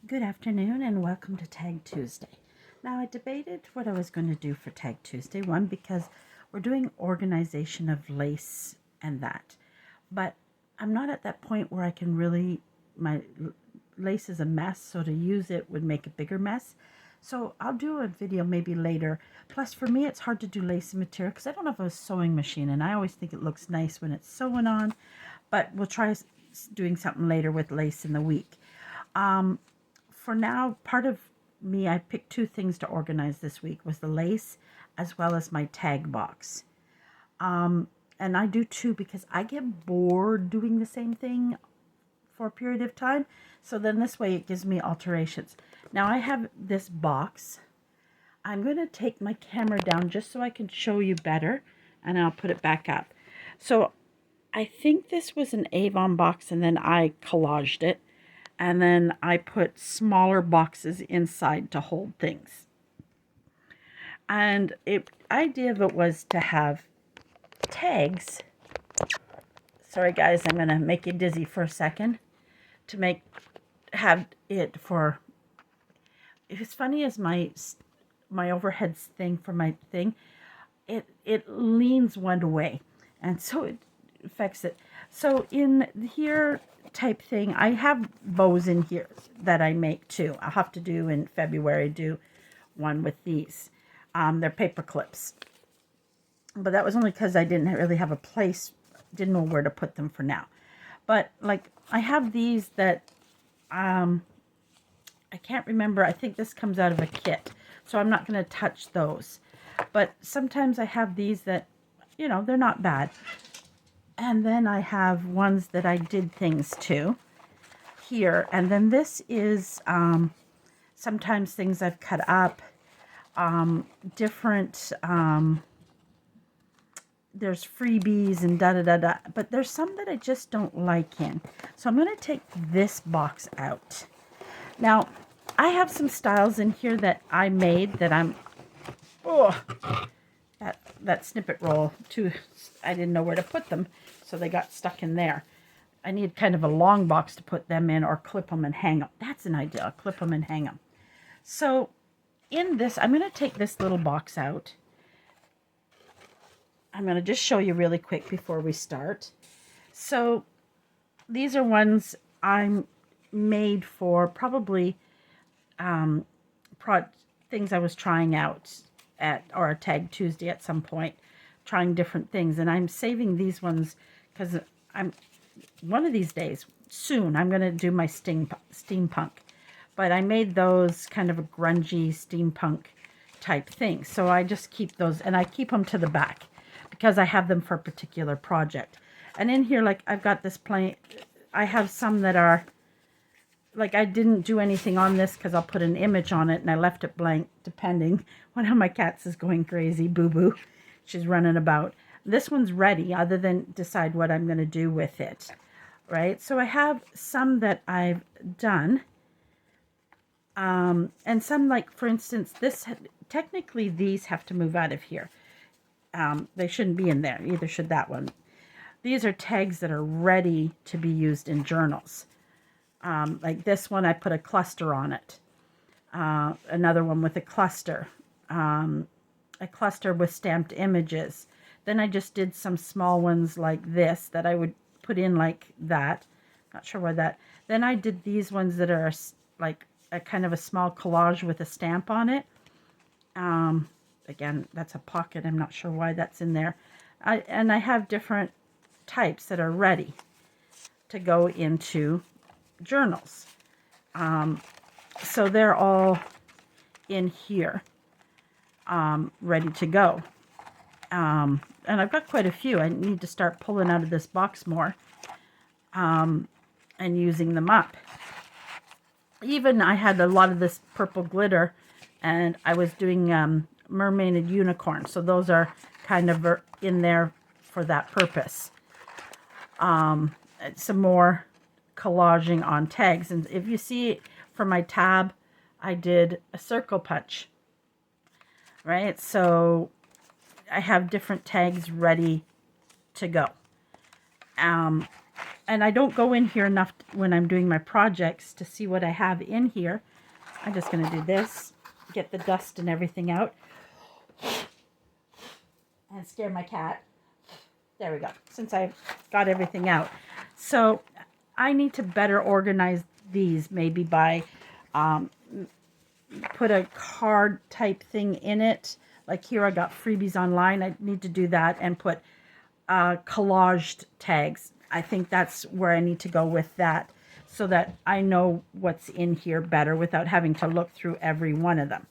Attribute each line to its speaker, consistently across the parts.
Speaker 1: Good afternoon and welcome to Tag Tuesday. Now I debated what I was going to do for Tag Tuesday. One, because we're doing organization of lace and that. But I'm not at that point where I can really, my lace is a mess, so to use it would make a bigger mess. So I'll do a video maybe later. Plus for me it's hard to do lace material because I don't have a sewing machine and I always think it looks nice when it's sewn on. But we'll try doing something later with lace in the week. For now, part of me, I picked two things to organize this week, was the lace as well as my tag box. And I do two because I get bored doing the same thing for a period of time. So then this way it gives me alterations. Now I have this box. I'm going to take my camera down just so I can show you better, and I'll put it back up. So I think this was an Avon box and then I collaged it. And then I put smaller boxes inside to hold things. And the idea of it was to have tags. Sorry guys, I'm going to make you dizzy for a second. Have it for, as funny as my overhead thing for my thing, it leans one way. And so it affects it. So in here type thing, I have bows in here that I make too. I'll have to do in February, do one with these. They're paper clips. But that was only because I didn't really have a place, didn't know where to put them for now. But like I have these that I can't remember. I think this comes out of a kit. So I'm not going to touch those. But sometimes I have these that, you know, they're not bad. And then I have ones that I did things to here. And then this is sometimes things I've cut up. Different, there's freebies and da-da-da-da. But there's some that I just don't like in. So I'm going to take this box out. Now, I have some styles in here that I made that I'm... Oh, that snippet roll too, I didn't know where to put them, so they got stuck in there. I need kind of a long box to put them in, or clip them and hang them. That's an idea. I'll clip them and hang them. So in this, I'm going to take this little box out. I'm going to just show you really quick before we start. So these are ones I'm made for probably things I was trying out at or a Tag Tuesday at some point, trying different things. And I'm saving these because I'm one of these days soon I'm going to do my steampunk. But I made those kind of a grungy steampunk type thing. So I just keep those, and I keep them to the back because I have them for a particular project. And in here, like I've got this plain, I have some that are like I didn't do anything on this because I'll put an image on it and I left it blank depending. One of my cats is going crazy, Boo-Boo. She's running about. This one's ready other than decide what I'm going to do with it, right? So I have some that I've done. And some, like for instance, technically these have to move out of here. They shouldn't be in there, either should that one. These are tags that are ready to be used in journals. Like this one, I put a cluster on it. Another one with a cluster with stamped images. Then I just did some small ones like this that I would put in like that. Not sure why that. Then I did these ones that are like a kind of a small collage with a stamp on it. Again, that's a pocket. I'm not sure why that's in there. And I have different types that are ready to go into journals. So they're all in here, ready to go. And I've got quite a few. I need to start pulling out of this box more and using them up. Even I had a lot of this purple glitter, and I was doing mermaid and unicorn. So those are kind of in there for that purpose. Some more collaging on tags. And if you see for my tab, I did a circle punch, right? So I have different tags ready to go. and I don't go in here enough when I'm doing my projects to see what I have in here. I'm just going to do this, get the dust and everything out, and scare my cat. There we go, since I got everything out. So I need to better organize these, maybe by put a card type thing in it. Like here I got freebies online. I need to do that and put collaged tags. I think that's where I need to go with that, so that I know what's in here better without having to look through every one of them.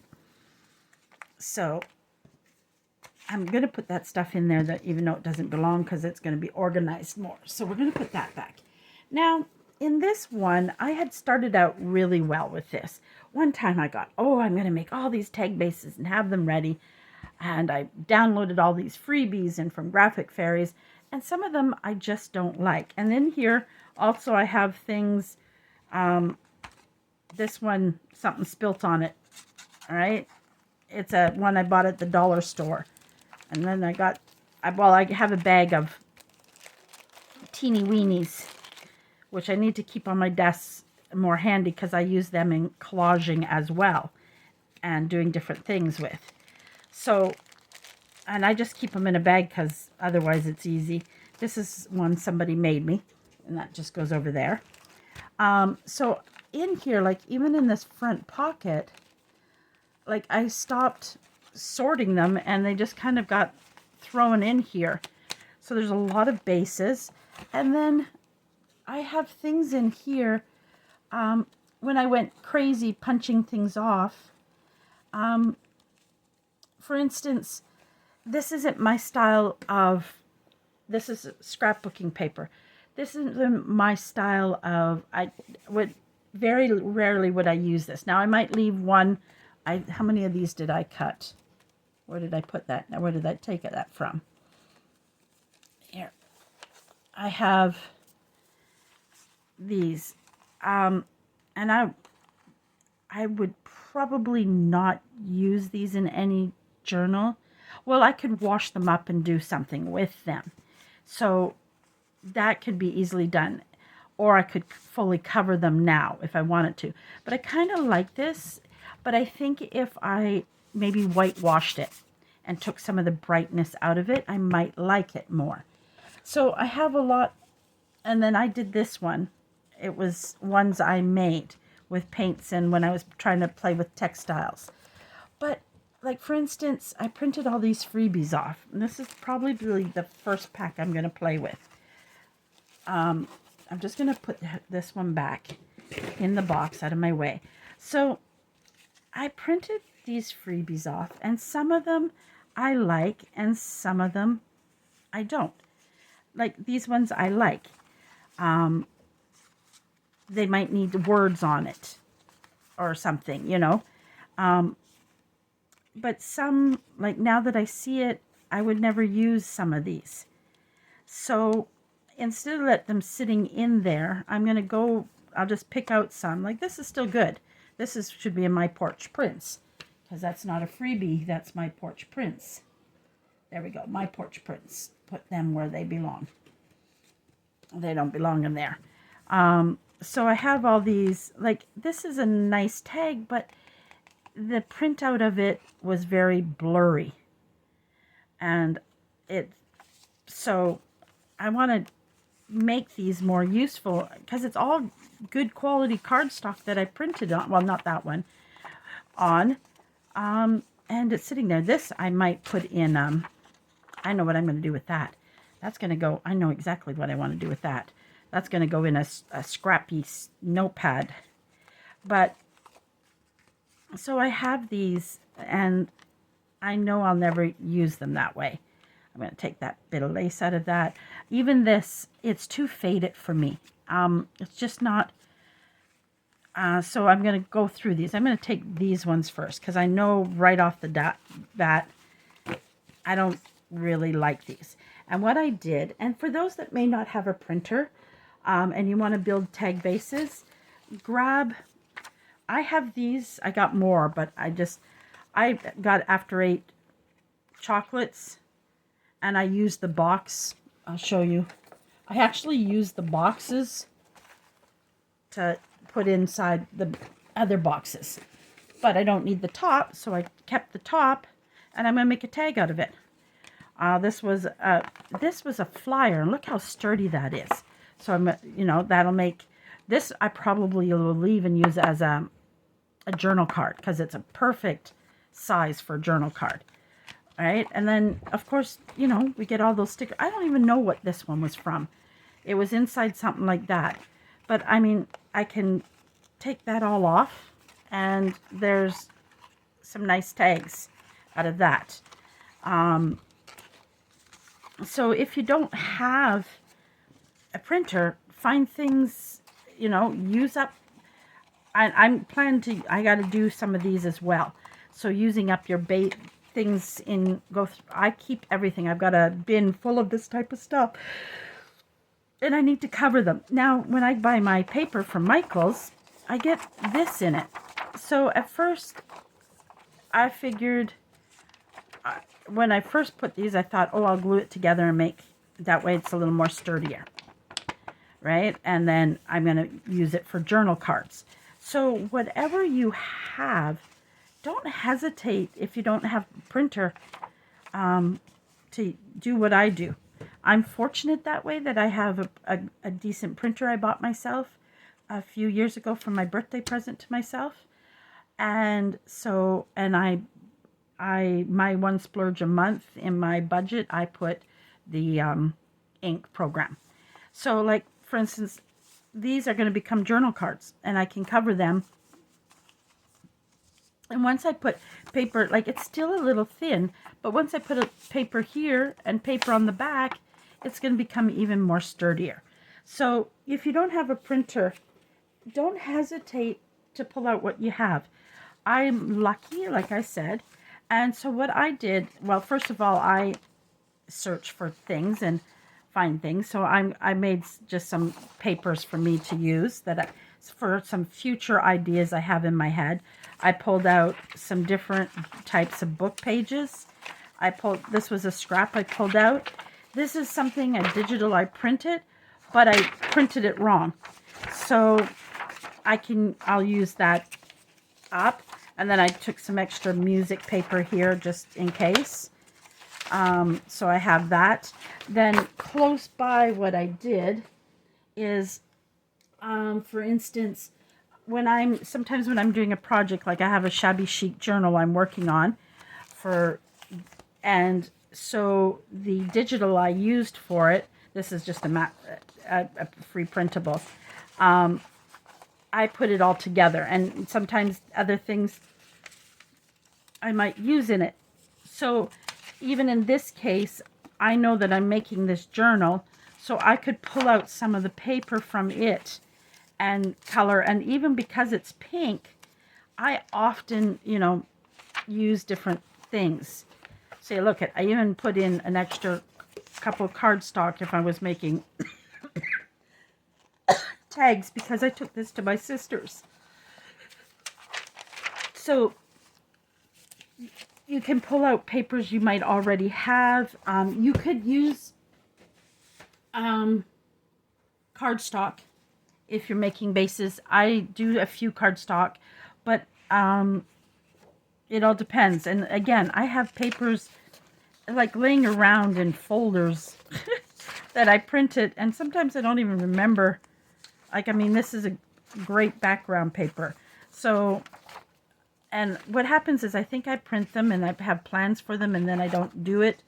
Speaker 1: So I'm going to put that stuff in there, that even though it doesn't belong, because it's going to be organized more. So we're going to put that back. Now, in this one, I had started out really well with this. One time I got, I'm going to make all these tag bases and have them ready. And I downloaded all these freebies and from Graphic Fairies, and some of them I just don't like. And in here also I have things, this one, something spilt on it. All right. It's a one I bought at the dollar store. And then I have a bag of teeny weenies, which I need to keep on my desk more handy because I use them in collaging as well and doing different things with. So, and I just keep them in a bag because otherwise it's easy. This is one somebody made me, and that just goes over there. So in here, like even in this front pocket, like I stopped sorting them and they just kind of got thrown in here. So there's a lot of bases. And then I have things in here. When I went crazy punching things off, for instance, this isn't my style of, this is scrapbooking paper. This isn't my style of, very rarely would I use this. Now I might leave one. How many of these did I cut? Where did I put that? Now where did I take that from? Here. I have these. And I would probably not use these in any journal. Well, I could wash them up and do something with them. So that could be easily done. Or I could fully cover them now if I wanted to. But I kind of like this. But I think if I maybe whitewashed it and took some of the brightness out of it, I might like it more. So I have a lot. And then I did this one. It was ones I made with paints and when I was trying to play with textiles. But like, for instance, I printed all these freebies off. And this is probably the first pack I'm going to play with. I'm just going to put this one back in the box out of my way. So I printed these freebies off, and some of them I like and some of them I don't. Like these ones I like. They might need words on it or something, you know. But some, like now that I see it, I would never use some of these. So instead of let them sitting in there, I'm going to go, I'll just pick out some. Like this is still good. This should be in my porch prints, because that's not a freebie. That's my porch prints. There we go. My porch prints. Put them where they belong. They don't belong in there. So I have all these, like this is a nice tag, but the printout of it was very blurry. And so I want to make these more useful because it's all good quality cardstock that I printed on. Well, not that one on. And it's sitting there. This I might put in, I know what I'm going to do with that. That's going to go, I know exactly what I want to do with that. That's going to go in a scrappy notepad. But, so I have these, and I know I'll never use them that way. I'm going to take that bit of lace out of that. Even this, it's too faded for me. It's just not, so I'm going to go through these. I'm going to take these ones first, because I know right off the bat, I don't really like these. And what I did, and for those that may not have a printer, and you want to build tag bases, I have these, I got more, but I got After 8 chocolates, and I used the box. I'll show you. I actually use the boxes to put inside the other boxes, but I don't need the top, so I kept the top, and I'm going to make a tag out of it. This was a flyer, and look how sturdy that is. So I'm, that'll make this. I probably will even use as a journal card because it's a perfect size for a journal card. All right, and then of course, we get all those stickers. I don't even know what this one was from. It was inside something like that, but I mean, I can take that all off, and there's some nice tags out of that. So if you don't have a printer, find things, use up. I'm planning to, I got to do some of these as well. So using up your things I keep everything. I've got a bin full of this type of stuff. And I need to cover them. Now, when I buy my paper from Michael's, I get this in it. So at first, I figured, when I first put these, I thought, oh, I'll glue it together and that way it's a little more sturdier, right? And then I'm going to use it for journal cards. So whatever you have, don't hesitate if you don't have a printer to do what I do. I'm fortunate that way that I have a decent printer I bought myself a few years ago for my birthday present to myself. And so, my one splurge a month in my budget, I put the ink program. So like, for instance, these are going to become journal cards, and I can cover them. And once I put paper, like, it's still a little thin, but once I put a paper here and paper on the back, it's going to become even more sturdier. So if you don't have a printer, don't hesitate to pull out what you have. I'm lucky, like I said. And so what I did, well, first of all, I search for things and find things. So I made just some papers for me to use for some future ideas I have in my head. I pulled out some different types of book pages. This was a scrap I pulled out. This is something, a digital I printed, but I printed it wrong. So I'll use that up. And then I took some extra music paper here just in case. So I have that. Then close by, what I did is, for instance, sometimes when I'm doing a project, like I have a shabby chic journal I'm working on and so the digital I used for it, this is just a free printable. I put it all together, and sometimes other things I might use in it. So even in this case, I know that I'm making this journal, so I could pull out some of the paper from it and color. And even because it's pink, I often, use different things. See, look, I even put in an extra couple of cardstock if I was making tags, because I took this to my sister's. So you can pull out papers you might already have. You could use cardstock if you're making bases. I do a few cardstock, but it all depends. And again, I have papers like laying around in folders that I printed, and sometimes I don't even remember. Like, I mean, this is a great background paper. So, and what happens is I think I print them and I have plans for them, and then I don't do it.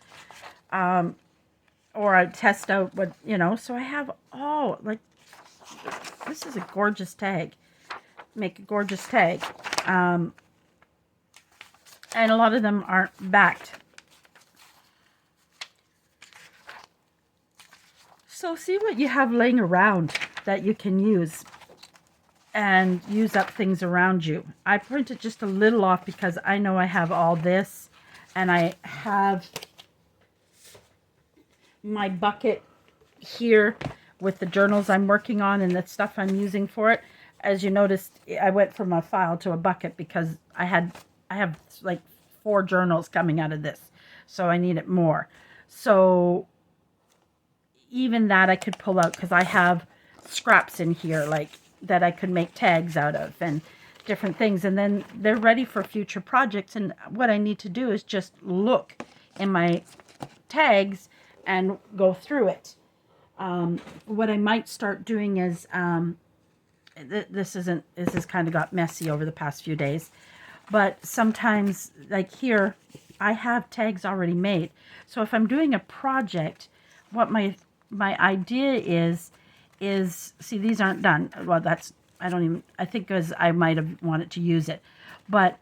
Speaker 1: Or I test out what, so I have, this is a gorgeous tag. Make a gorgeous tag. And a lot of them aren't backed. So see what you have laying around that you can use and use up things around you. I printed just a little off because I know I have all this, and I have my bucket here with the journals I'm working on and the stuff I'm using for it. As you noticed, I went from a file to a bucket because I have like 4 journals coming out of this, so I needed more. So even that I could pull out because I have scraps in here like that I could make tags out of and different things. And then they're ready for future projects. And what I need to do is just look in my tags and go through it. What I might start doing is, this has kind of got messy over the past few days, but sometimes like here, I have tags already made. So if I'm doing a project, what my idea is, see, these aren't done. Well, that's, I think because I might have wanted to use it, but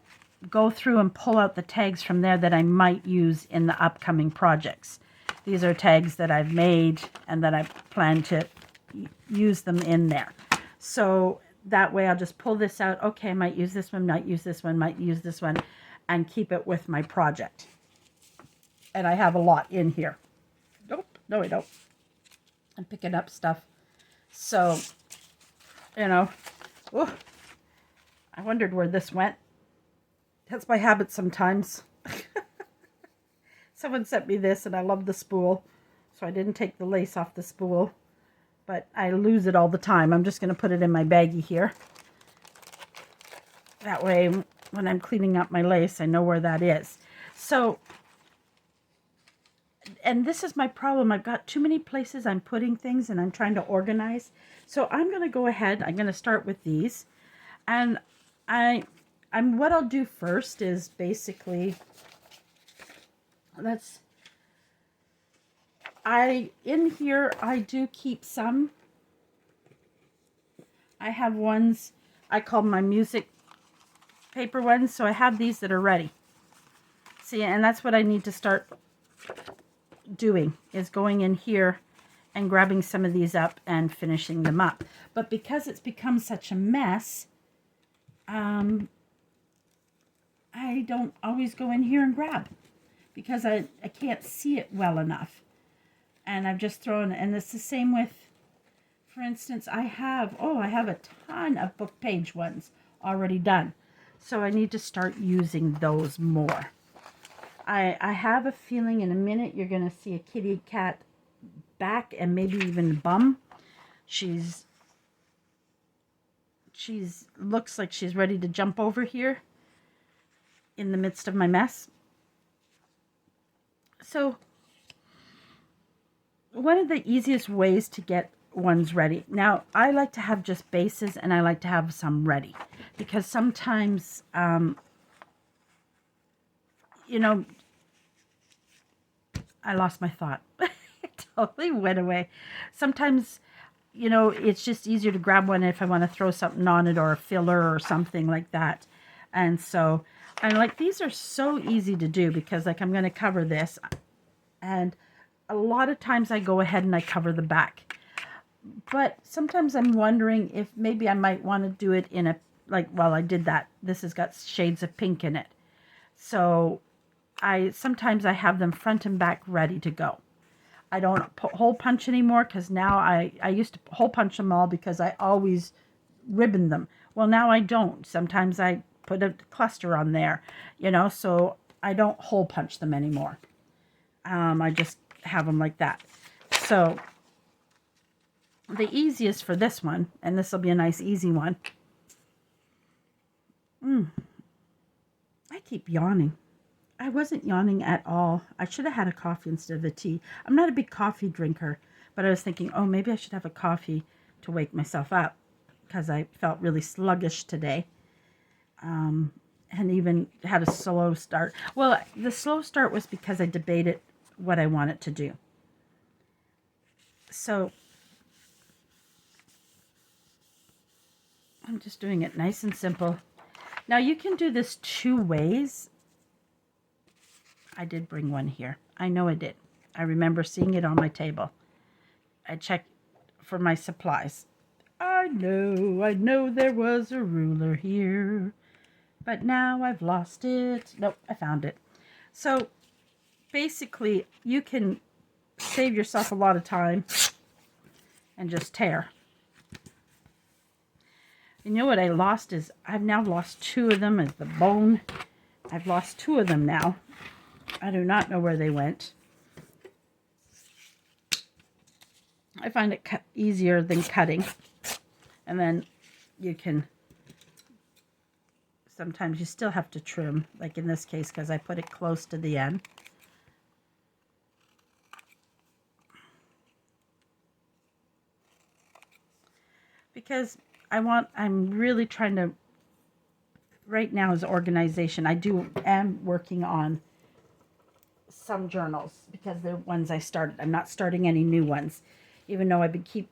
Speaker 1: go through and pull out the tags from there that I might use in the upcoming projects. These are tags that I've made and that I plan to use them in there. So that way I'll just pull this out. Okay, I might use this one, might use this one, might use this one, and keep it with my project. And I have a lot in here. Nope, no I don't. I'm picking up stuff. So, you know, ooh, I wondered where this went. That's my habit sometimes. Someone sent me this and I love the spool. So I didn't take the lace off the spool. But I lose it all the time. I'm just going to put it in my baggie here. That way, when I'm cleaning up my lace, I know where that is. So, and this is my problem. I've got too many places I'm putting things and I'm trying to organize. So I'm going to go ahead. I'm going to start with these. And what I'll do first is basically, in here, I do keep some. I have ones, I call my music paper ones, so I have these that are ready. See, and that's what I need to start doing, is going in here and grabbing some of these up and finishing them up. But because it's become such a mess, I don't always go in here and grab because I can't see it well enough. And I've just thrown, and it's the same with, for instance, I have a ton of book page ones already done. So I need to start using those more. I have a feeling in a minute you're going to see a kitty cat back and maybe even bum. She's looks like she's ready to jump over here in the midst of my mess. So one of the easiest ways to get ones ready. Now, I like to have just bases and I like to have some ready because sometimes, you know, I lost my thought. It totally went away. Sometimes, you know, it's just easier to grab one if I want to throw something on it or a filler or something like that. And so, and like these are so easy to do because like I'm going to cover this, and a lot of times I go ahead and I cover the back. But sometimes I'm wondering if maybe I might want to do it in a, like, well, I did that. This has got shades of pink in it. So sometimes I have them front and back ready to go. I don't hole punch anymore because now I used to hole punch them all because I always ribbon them. Well, now I don't. Sometimes I put a cluster on there, you know, so I don't hole punch them anymore. I just have them like that. So the easiest for this one, and this will be a nice easy one. I keep yawning. I wasn't yawning at all. I should have had a coffee instead of a tea. I'm not a big coffee drinker, but I was thinking, oh, maybe I should have a coffee to wake myself up because I felt really sluggish today. And even had a slow start. Well, the slow start was because I debated what I wanted to do. So I'm just doing it nice and simple. Now you can do this two ways. I did bring one here. I know I did. I remember seeing it on my table. I checked for my supplies. I know there was a ruler here, but now I've lost it. Nope, I found it. So basically you can save yourself a lot of time and just tear. You know what I lost is I've now lost two of them as the bone. I've lost two of them now. I do not know where they went. I find it easier than cutting. And then you can, sometimes you still have to trim, like in this case, because I put it close to the end. Because I'm really trying to, right now is organization. Am working on some journals because they're ones I started. I'm not starting any new ones, even though keep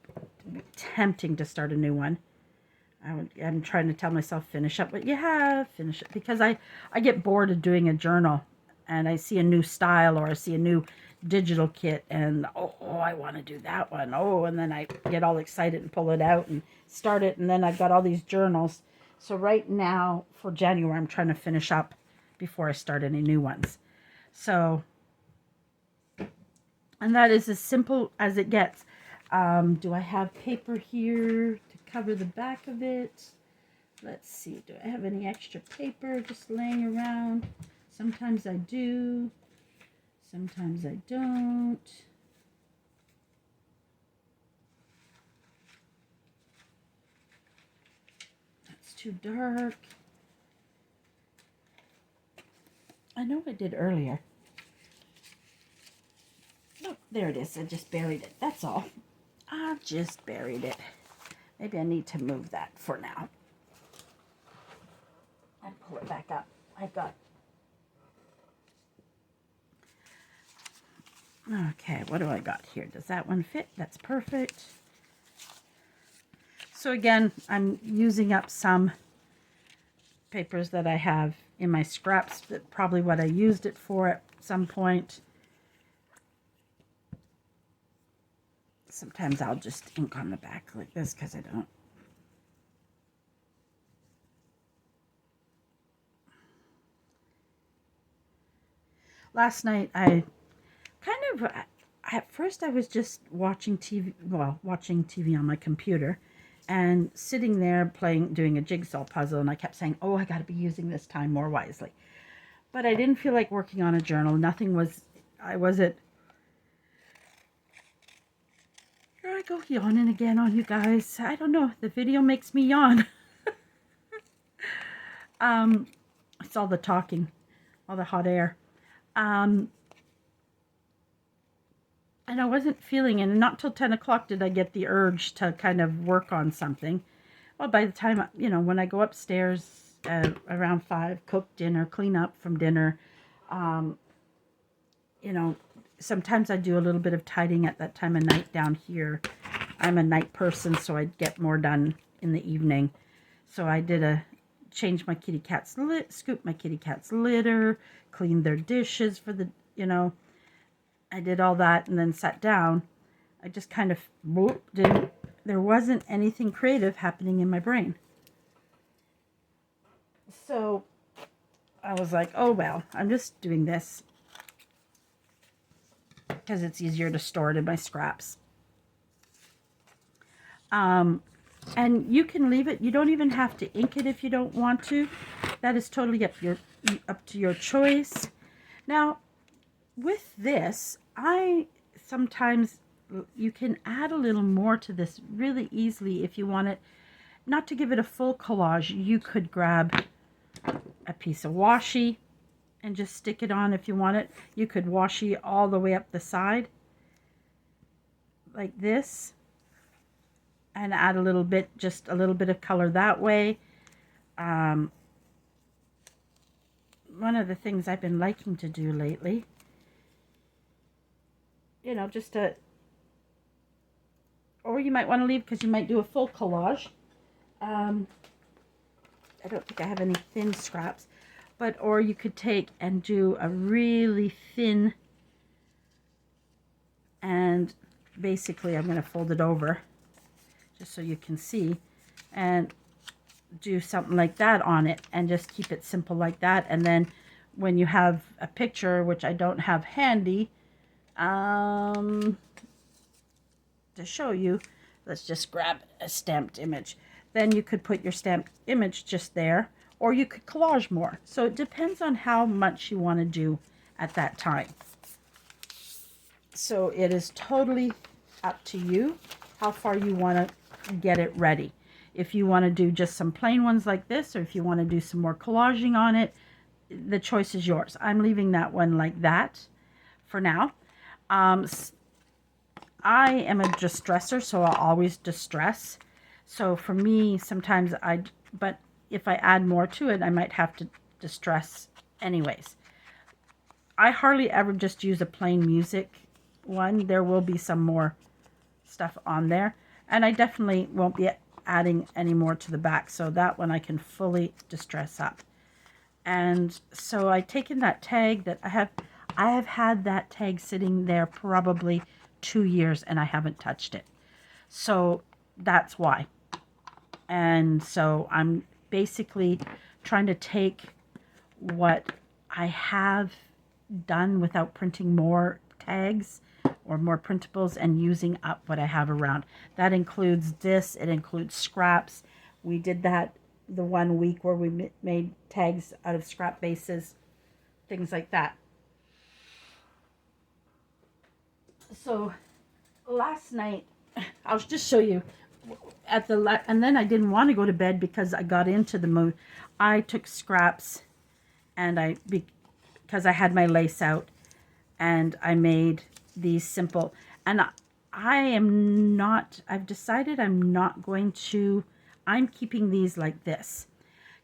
Speaker 1: tempting to start a new one. I'm trying to tell myself, finish up what you have, finish it, because I get bored of doing a journal and I see a new style or I see a new digital kit and oh I want to do that one. Oh, and then I get all excited and pull it out and start it, and then I've got all these journals. So right now for January, I'm trying to finish up before I start any new ones. So, and that is as simple as it gets. Do I have paper here to cover the back of it? Let's see. Do I have any extra paper just laying around? Sometimes I do. Sometimes I don't. That's too dark. I know I did earlier. Oh, there it is. I just buried it. That's all. I just buried it. Maybe I need to move that for now. And pull it back up. Okay, what do I got here? Does that one fit? That's perfect. So again, I'm using up some papers that I have in my scraps, that probably what I used it for at some point. Sometimes I'll just ink on the back like this because I don't. Last night at first I was just watching TV on my computer and sitting there doing a jigsaw puzzle, and I kept saying, oh, I got to be using this time more wisely. But I didn't feel like working on a journal. Here I go yawning again on you guys. I don't know. The video makes me yawn. It's all the talking, all the hot air. And I wasn't feeling it. And not till 10 o'clock did I get the urge to kind of work on something. Well, by the time, when I go upstairs around 5, cook dinner, clean up from dinner, sometimes I do a little bit of tidying at that time of night down here. I'm a night person, so I get more done in the evening. So I did change my kitty cat's scoop my kitty cat's litter, clean their dishes for the, I did all that and then sat down. I just kind of there wasn't anything creative happening in my brain. So I was like, oh, well, I'm just doing this because it's easier to store it in my scraps. And you can leave it. You don't even have to ink it if you don't want to. That is totally up to your choice. Now, with this, sometimes you can add a little more to this really easily if you want it. Not to give it a full collage, you could grab a piece of washi and just stick it on if you want it. You could washi all the way up the side like this and add just a little bit of color that way. One of the things I've been liking to do lately, or you might want to leave because you might do a full collage. I don't think I have any thin scraps, or you could take and do a really thin, and basically I'm going to fold it over just so you can see, and do something like that on it and just keep it simple like that. And then when you have a picture, which I don't have handy to show you, let's just grab a stamped image. Then you could put your stamped image just there, or you could collage more. So it depends on how much you want to do at that time. So it is totally up to you how far you want to get it ready. If you want to do just some plain ones like this, or if you want to do some more collaging on it, the choice is yours. I'm leaving that one like that for now. I am a distresser, so I'll always distress. So for me, sometimes but if I add more to it, I might have to distress anyways. I hardly ever just use a plain music one. There will be some more stuff on there. And I definitely won't be adding any more to the back. So that one I can fully distress up. And so I've taken that tag that I have had that tag sitting there probably 2 years and I haven't touched it. So that's why. And so I'm basically trying to take what I have done without printing more tags or more printables and using up what I have around. That includes this, it includes scraps. We did that the 1 week where we made tags out of scrap bases, things like that. So last night, I'll just show you and then I didn't want to go to bed because I got into the mood. I took scraps and because I had my lace out, and I made these simple, and I've decided I'm keeping these like this,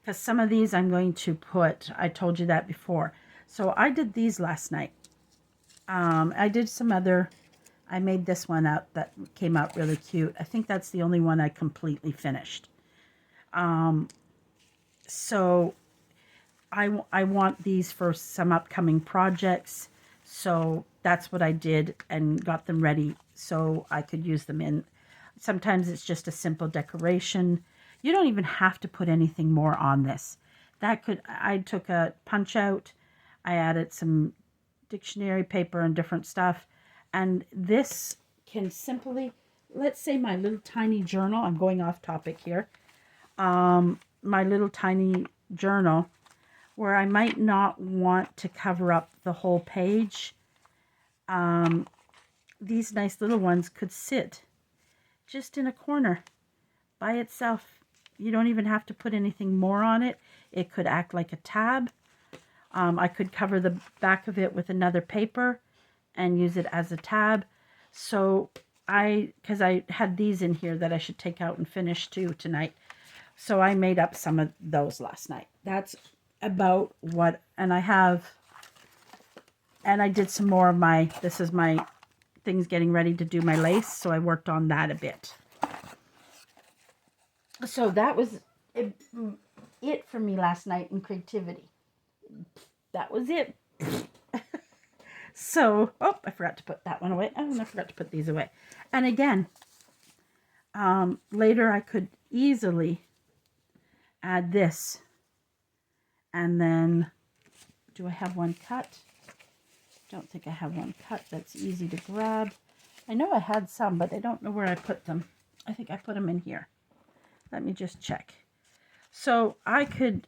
Speaker 1: because some of these I'm going to put, I told you that before. So I did these last night. I did some other, I made this one out that came out really cute. I think that's the only one I completely finished. So I want these for some upcoming projects. So that's what I did and got them ready so I could use them in. Sometimes it's just a simple decoration. You don't even have to put anything more on this. I took a punch out. I added some dictionary paper and different stuff. And this can simply, let's say my little tiny journal, I'm going off topic here. My little tiny journal where I might not want to cover up the whole page. These nice little ones could sit just in a corner by itself. You don't even have to put anything more on it. It could act like a tab. I could cover the back of it with another paper and use it as a tab. So because I had these in here that I should take out and finish too tonight. So I made up some of those last night. That's about what, and I did some more of this is my things getting ready to do my lace. So I worked on that a bit. So that was it for me last night in creativity. That was it. So, I forgot to put that one away. Oh, and I forgot to put these away. And again, later I could easily add this. And then, do I have one cut? Don't think I have one cut that's easy to grab. I know I had some, but I don't know where I put them. I think I put them in here. Let me just check. So I could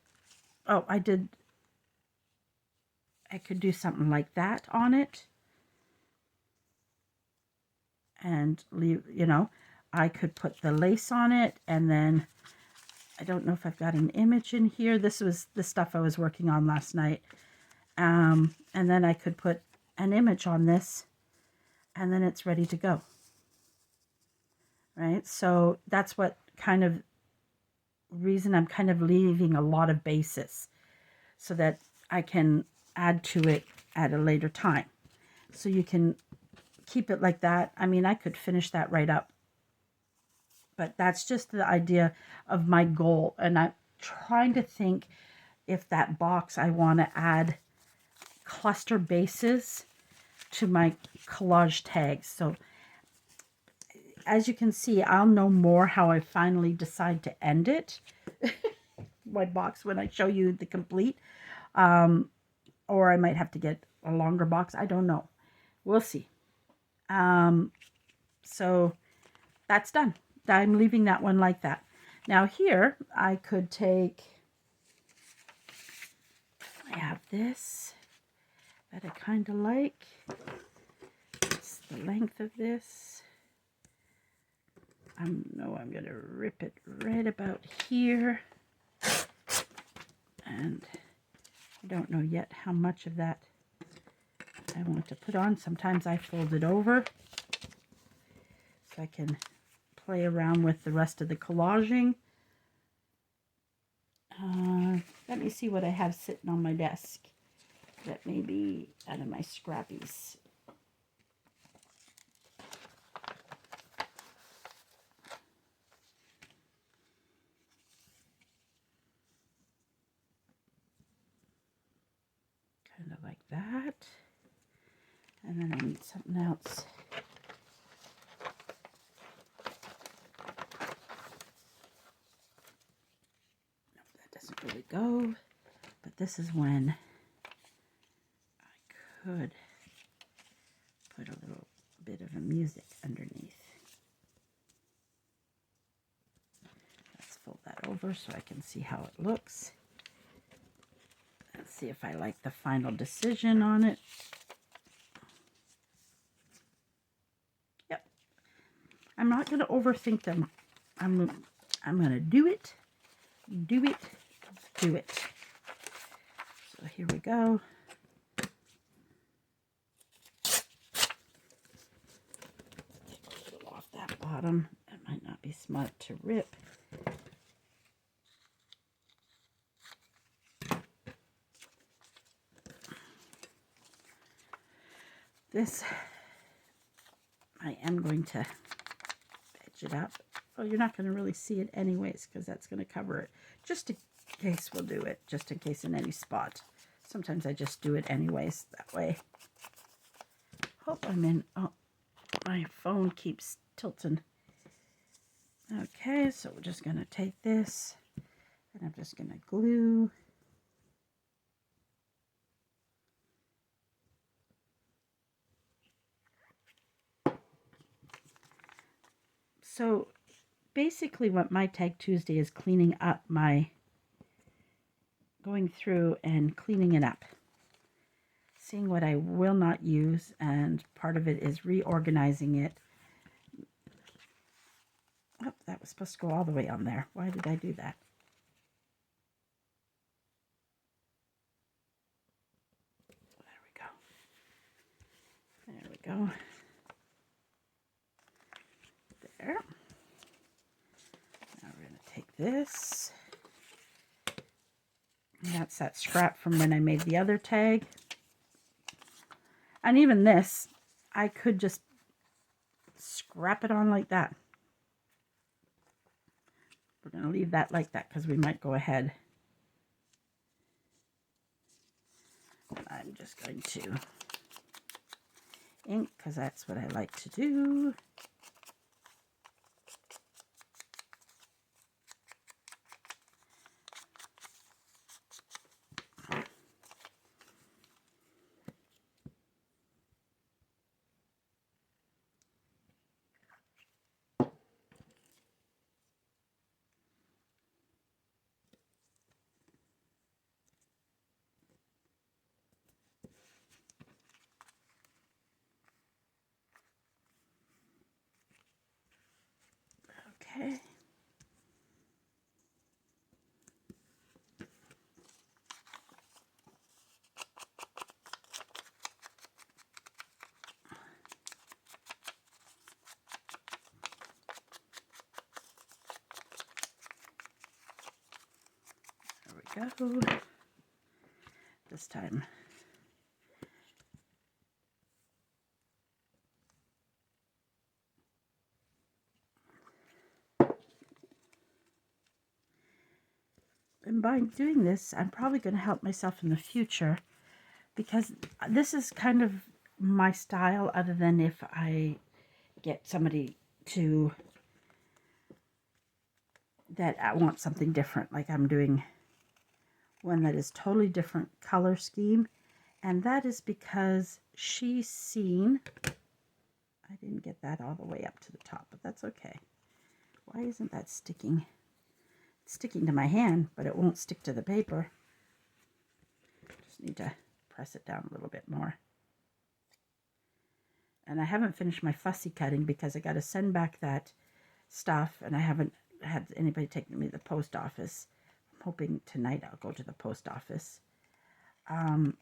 Speaker 1: do something like that on it. And leave, I could put the lace on it, and then I don't know if I've got an image in here. This was the stuff I was working on last night. And then I could put an image on this, and then it's ready to go. Right? So that's what kind of reason I'm kind of leaving a lot of basis so that I can add to it at a later time. So you can keep it like that. I mean, I could finish that right up. But that's just the idea of my goal. And I'm trying to think if that box I want to add cluster bases to my collage tags. So as you can see, I'll know more how I finally decide to end it. My box when I show you the complete. Or I might have to get a longer box. I don't know. We'll see. So that's done. I'm leaving that one like that. Now here, I could take, I have this that I kind of like. It's the length of this. I know I'm going to rip it right about here. And I don't know yet how much of that I want to put on. Sometimes I fold it over so I can play around with the rest of the collaging. Let me see what I have sitting on my desk that may be out of my scrappies. Kind of like that. And then I need something else. Nope, that doesn't really go. But this is when I could put a little bit of a music underneath. Let's fold that over so I can see how it looks. Let's see if I like the final decision on it. Yep. I'm not going to overthink them. I'm going to do it, do it, do it. So here we go. Take a little off that bottom. It might not be smart to rip. This, I am going to edge it up. Oh, you're not going to really see it anyways because that's going to cover it. Just in case we'll do it, just in case in any spot. Sometimes I just do it anyways that way. Hope I'm in. Oh, my phone keeps tilting. Okay, so we're just going to take this and I'm just going to glue. So basically what my Tag Tuesday is cleaning up my, going through and cleaning it up. Seeing what I will not use, and part of it is reorganizing it. Oh, that was supposed to go all the way on there. Why did I do that? There we go. There. Now we're going to take this. And that's that scrap from when I made the other tag. And even this, I could just scrap it on like that. We're going to leave that like that because we might go ahead. I'm just going to ink because that's what I like to do. Okay. There we go. This time. And by doing this, I'm probably going to help myself in the future because this is kind of my style, other than if I get somebody to that I want something different, like I'm doing one that is totally different color scheme, and that is because she's seen, I didn't get that all the way up to the top, but that's okay. Why isn't that sticking? It's sticking to my hand, but it won't stick to the paper. Just need to press it down a little bit more. And I haven't finished my fussy cutting because I got to send back that stuff, and I haven't had anybody take me to the post office. I'm hoping tonight I'll go to the post office. And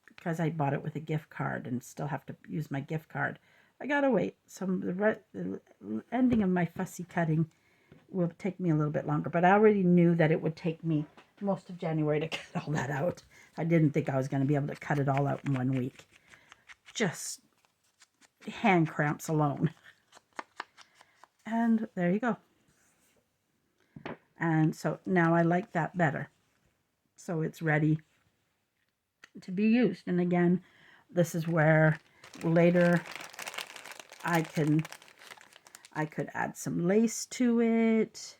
Speaker 1: because I bought it with a gift card and still have to use my gift card, I gotta wait. So the ending of my fussy cutting will take me a little bit longer, but I already knew that it would take me most of January to cut all that out. I didn't think I was going to be able to cut it all out in 1 week. Just hand cramps alone. And there you go. And so now I like that better. So it's ready to be used. And again, this is where later I could add some lace to it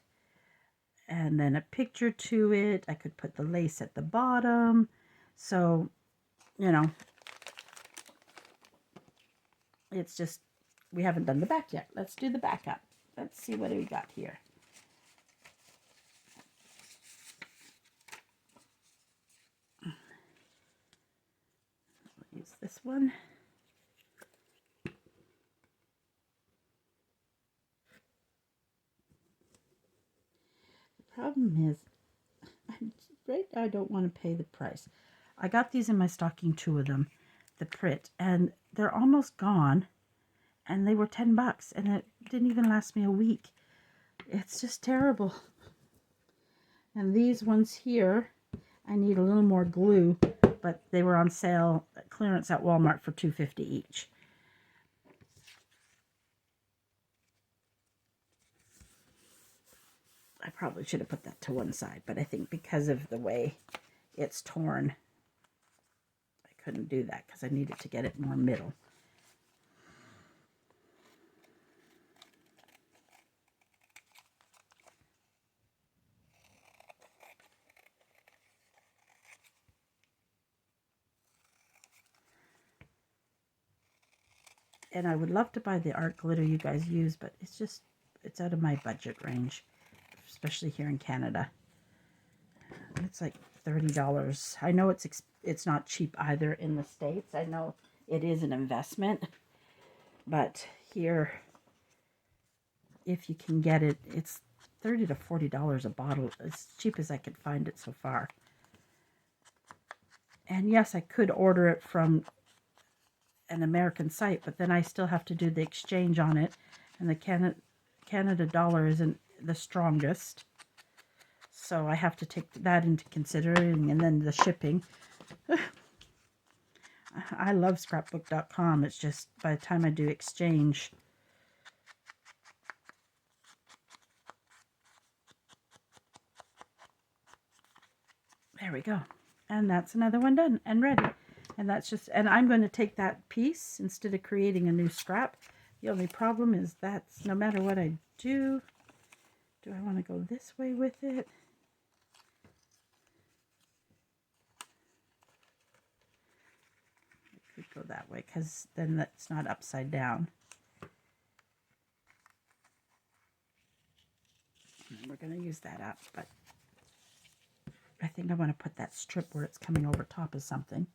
Speaker 1: and then a picture to it. I could put the lace at the bottom. So, you know, it's just, we haven't done the back yet. Let's do the back up. Let's see what we got here. Use this one. The problem is, I don't want to pay the price. I got these in my stocking, 2 of them, the print, and they're almost gone, and they were $10, and it didn't even last me a week. It's just terrible. And these ones here, I need a little more glue, but they were on sale, clearance at Walmart for $2.50 each. I probably should have put that to one side, but I think because of the way it's torn, I couldn't do that because I needed to get it more middle. And I would love to buy the art glitter you guys use, but it's out of my budget range, especially here in Canada. It's like $30. I know it's not cheap either in the States. I know it is an investment, but here, if you can get it, it's $30 to $40 a bottle, as cheap as I could find it so far. And yes, I could order it from an American site, but then I still have to do the exchange on it, and the Canada dollar isn't the strongest, so I have to take that into consideration, and then the shipping. I love scrapbook.com. It's just by the time I do exchange, there we go, and that's another one done and ready. And that's just, and I'm going to take that piece instead of creating a new scrap. The only problem is that's, no matter what I do I want to go this way with it? I could go that way because then that's not upside down. And we're going to use that up, but I think I want to put that strip where it's coming over top of something.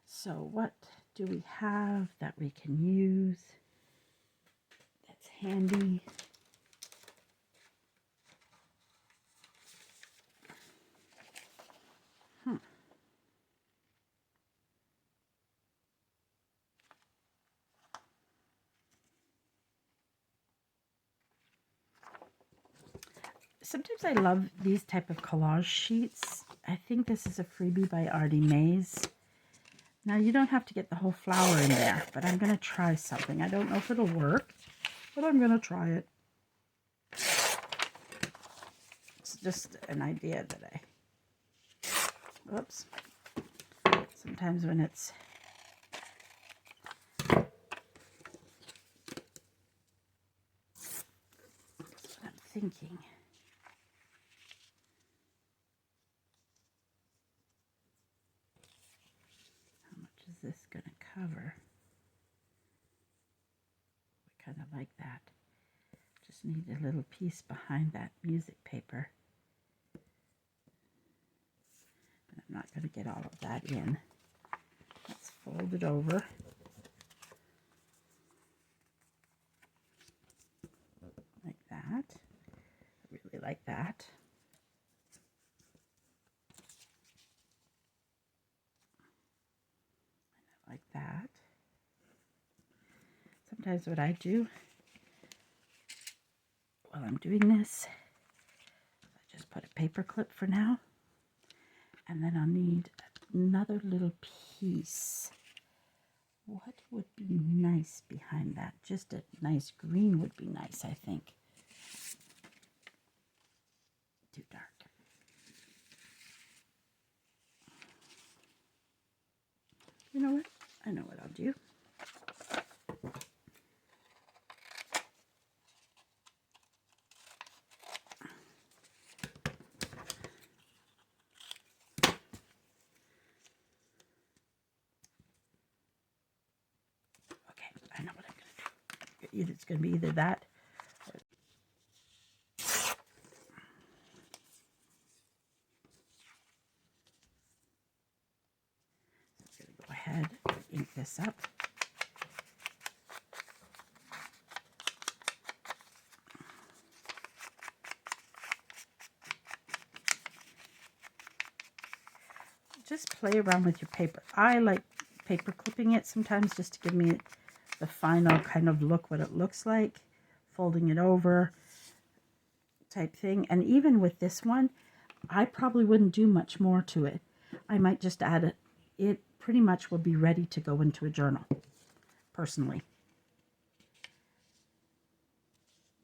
Speaker 1: So what do we have that we can use that's handy? Sometimes I love these type of collage sheets. I think this is a freebie by Artie Mays. Now, you don't have to get the whole flower in there, but I'm going to try something. I don't know if it'll work, but I'm going to try it. It's just an idea that oops. Sometimes when it's... That's what I'm thinking. Is this going to cover? We kind of like that. Just need a little piece behind that music paper. But I'm not going to get all of that in. Let's fold it over. like that. Sometimes what I do while I'm doing this, I just put a paper clip for now, and then I'll need another little piece. What would be nice behind that? Just a nice green would be nice, I think. Too dark. You know what? I know what I'll do. Okay, I know what I'm going to do. It's going to be either that or... So I'm going to go ahead and ink this up. Just play around with your paper. I like paper clipping it sometimes just to give me the final kind of look, what it looks like, folding it over type thing. And even with this one, I probably wouldn't do much more to it. I might just add it. It pretty much will be ready to go into a journal, personally.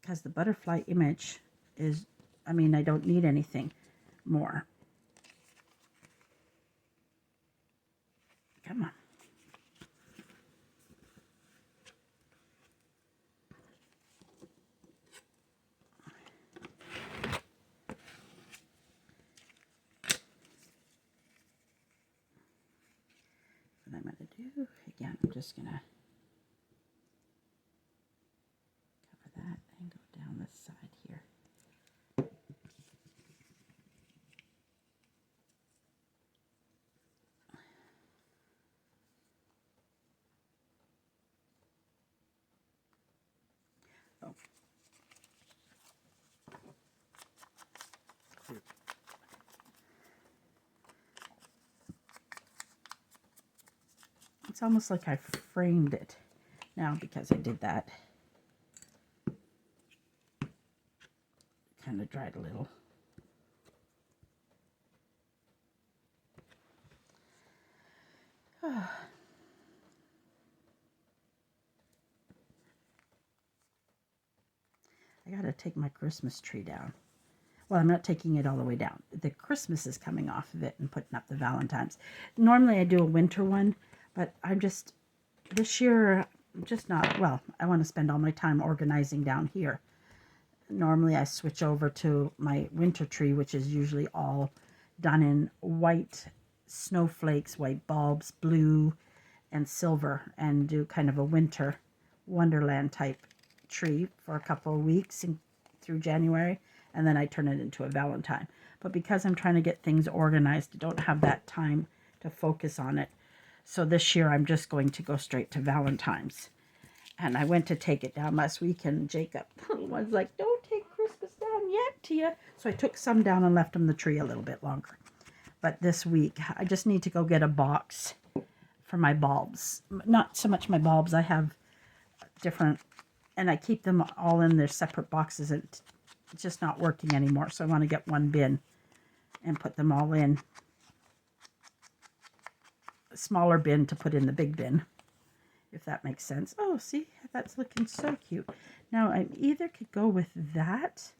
Speaker 1: Because the butterfly image is, I mean, I don't need anything more. Come on. What I'm going to do, again, I'm just going to cover that and go down this side here. Oh. It's almost like I framed it now because I did that. Kind of dried a little. I gotta take my Christmas tree down. Well, I'm not taking it all the way down. The Christmas is coming off of it and putting up the Valentine's. Normally I do a winter one, but I'm just, this year, I'm just not, well, I want to spend all my time organizing down here. Normally I switch over to my winter tree, which is usually all done in white snowflakes, white bulbs, blue and silver, and do kind of a winter wonderland type tree for a couple of weeks through January, and then I turn it into a Valentine. But because I'm trying to get things organized, I don't have that time to focus on it. So this year I'm just going to go straight to Valentine's. And I went to take it down last week, and Jacob was like, don't take Christmas down yet, Tia. So I took some down and left him the tree a little bit longer. But this week, I just need to go get a box for my bulbs. Not so much my bulbs. I have different, and I keep them all in their separate boxes. And it's just not working anymore. So I want to get one bin and put them all in a smaller bin to put in the big bin, if that makes sense. Oh, see, that's looking so cute. Now, I either could go with that,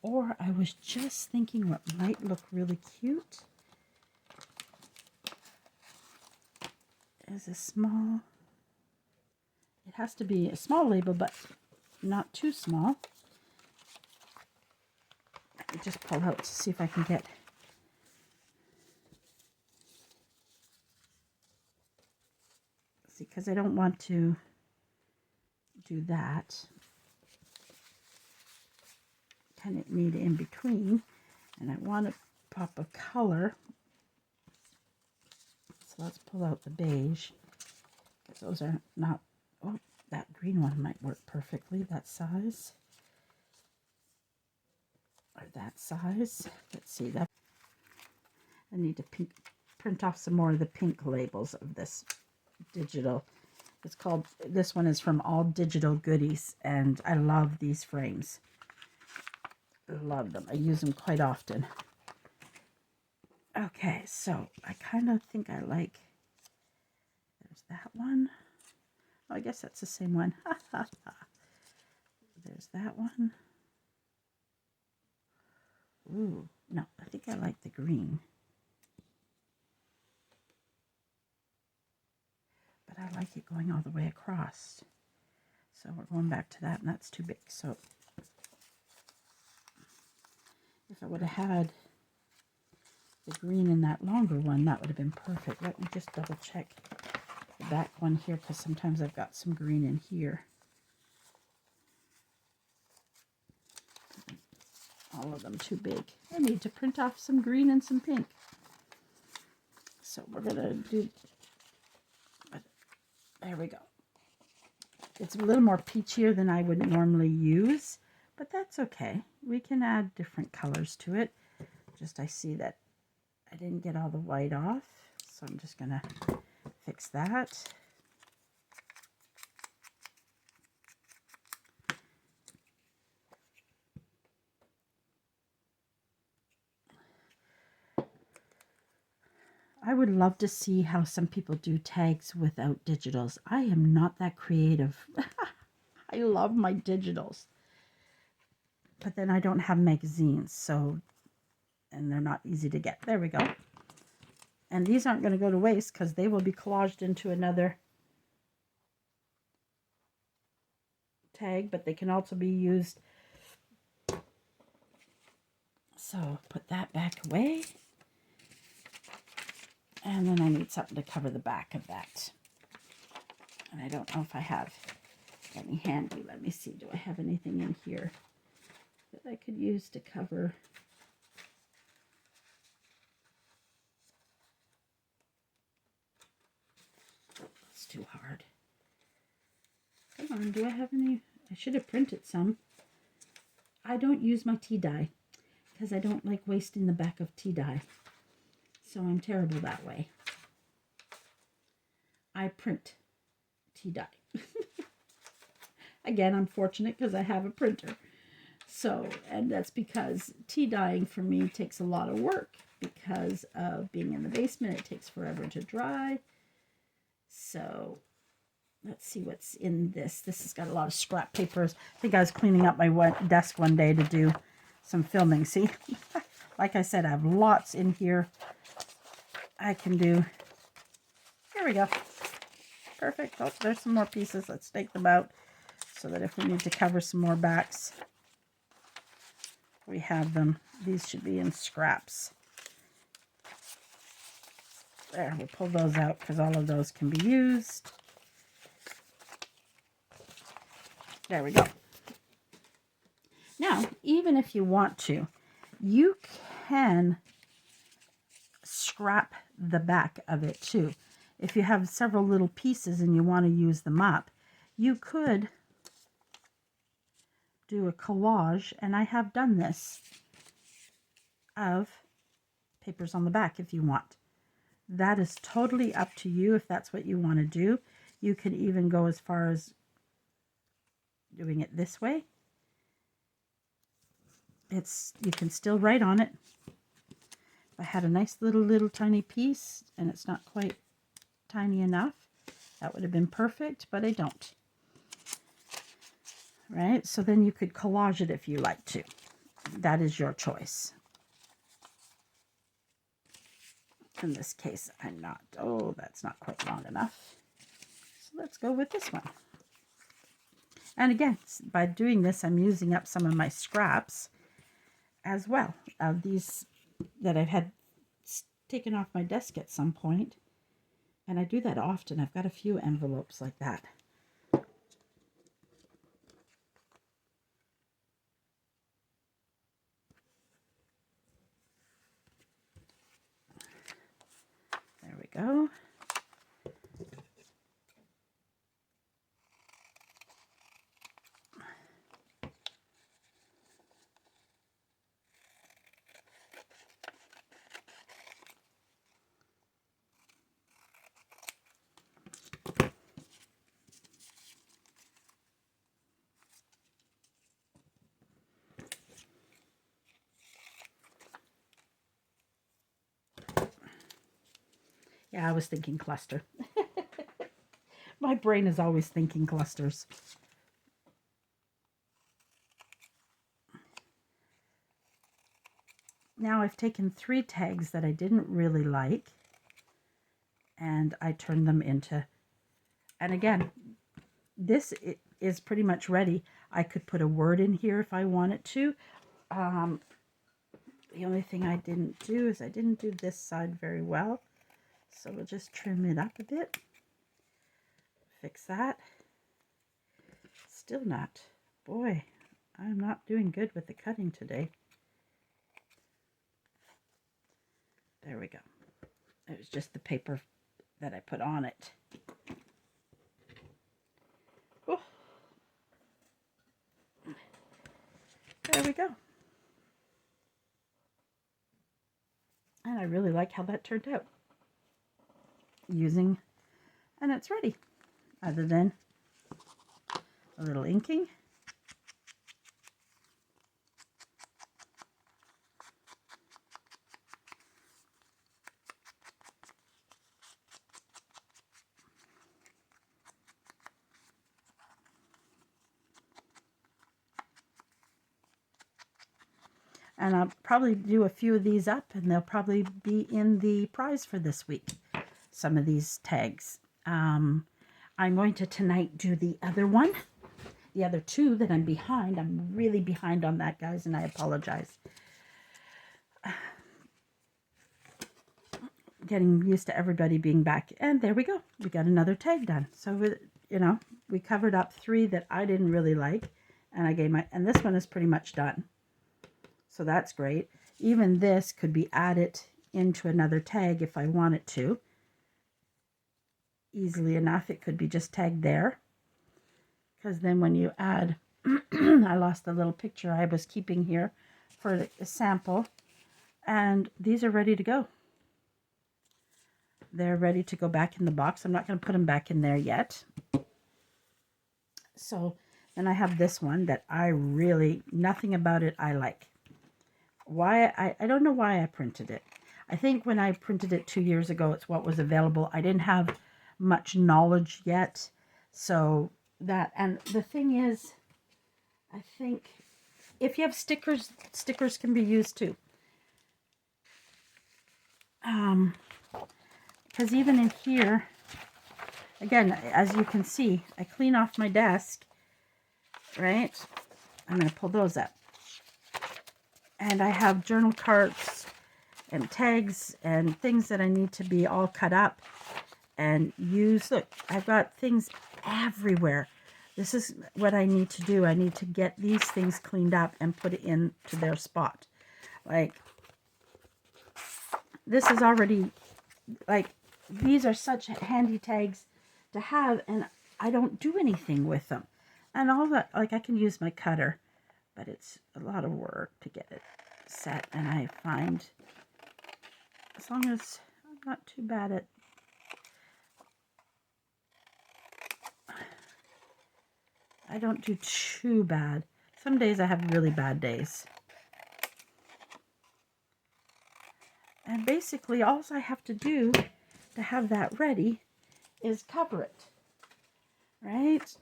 Speaker 1: or I was just thinking what might look really cute is a small, it has to be a small label, but not too small. Let me just pull out to see if I can get, see, because I don't want to do that. Kind of need in between, and I want to pop a color. So let's pull out the beige, because those are not, oh, that green one might work perfectly, that size. Or that size. Let's see, that I need to print off some more of the pink labels of this digital. It's called, this one is from All Digital Goodies, and I love these frames. Love them. I use them quite often. Okay, so I kind of think I like, there's that one. Oh, I guess that's the same one. There's that one. Ooh, no, I think I like the green. But I like it going all the way across. So we're going back to that, and that's too big. So if I would have had the green in that longer one, that would have been perfect. Let me just double check the back one here, because sometimes I've got some green in here. All of them too big. I need to print off some green and some pink. So we're going to do, there we go. It's a little more peachier than I would normally use, but that's okay. We can add different colors to it. Just I see that I didn't get all the white off, so I'm just going to fix that. I would love to see how some people do tags without digitals. I am not that creative. I love my digitals. But then I don't have magazines, so, and they're not easy to get. There we go. And these aren't going to go to waste because they will be collaged into another tag, but they can also be used. So put that back away. And then I need something to cover the back of that. And I don't know if I have any handy. Let me see. Do I have anything in here that I could use to cover? It's too hard. Come on, do I have any? I should have printed some. I don't use my tea dye because I don't like wasting the back of tea dye. So I'm terrible that way. I print tea dye. Again, I'm fortunate because I have a printer. So, and that's because tea dyeing for me takes a lot of work because of being in the basement. It takes forever to dry. So let's see what's in this. This has got a lot of scrap papers. I think I was cleaning up my desk one day to do some filming. See, like I said, I have lots in here. I can do, here we go. Perfect. Oh, there's some more pieces. Let's take them out so that if we need to cover some more backs, we have them. These should be in scraps. There, we'll pull those out because all of those can be used. There we go. Now, even if you want to, you can scrap the back of it too. If you have several little pieces and you want to use them up, you could do a collage, and I have done this, of papers on the back if you want. That is totally up to you if that's what you want to do. You can even go as far as doing it this way. You can still write on it. If I had a nice little tiny piece and it's not quite tiny enough, that would have been perfect, but I don't. Right? So then you could collage it if you like to. That is your choice. In this case, I'm not. Oh, that's not quite long enough. So let's go with this one. And again, by doing this, I'm using up some of my scraps as well, of these that I've had taken off my desk at some point. And I do that often. I've got a few envelopes like that. There we go. Yeah, I was thinking cluster. My brain is always thinking clusters. Now I've taken 3 tags that I didn't really like and I turned them into, and again, this is pretty much ready. I could put a word in here if I wanted to. The only thing I didn't do is I didn't do this side very well. So we'll just trim it up a bit. Fix that. Still not. Boy, I'm not doing good with the cutting today. There we go. It was just the paper that I put on it. Oh. There we go. And I really like how that turned out. And it's ready. Other than a little inking. And I'll probably do a few of these up, and they'll probably be in the prize for this week. Some of these tags. I'm going to tonight do the other one. The other 2 that I'm behind. I'm really behind on that, guys, and I apologize. Getting used to everybody being back. And there we go. We got another tag done. So, we covered up 3 that I didn't really like. And I gave and this one is pretty much done. So that's great. Even this could be added into another tag if I wanted to. Easily enough. It could be just tagged there. Because then when you add, I lost the little picture I was keeping here for a sample. And these are ready to go. They're ready to go back in the box. I'm not going to put them back in there yet. So then I have this one that I really, nothing about it I like. Why? I don't know why I printed it. I think when I printed it 2 years ago, it's what was available. I didn't have much knowledge yet. So that, and the thing is, I think if you have stickers can be used too. Because even in here, again, as you can see, I clean off my desk, right? I'm going to pull those up. And I have journal cards and tags and things that I need to be all cut up and use. Look, I've got things everywhere. This is what I need to do. I need to get these things cleaned up and put it into their spot. Like, this is already, like, these are such handy tags to have, and I don't do anything with them. And all that, like, I can use my cutter, but it's a lot of work to get it set. And I find, as long as I'm not too bad at, I don't do too bad. Some days I have really bad days. And basically all I have to do to have that ready is cover it, right?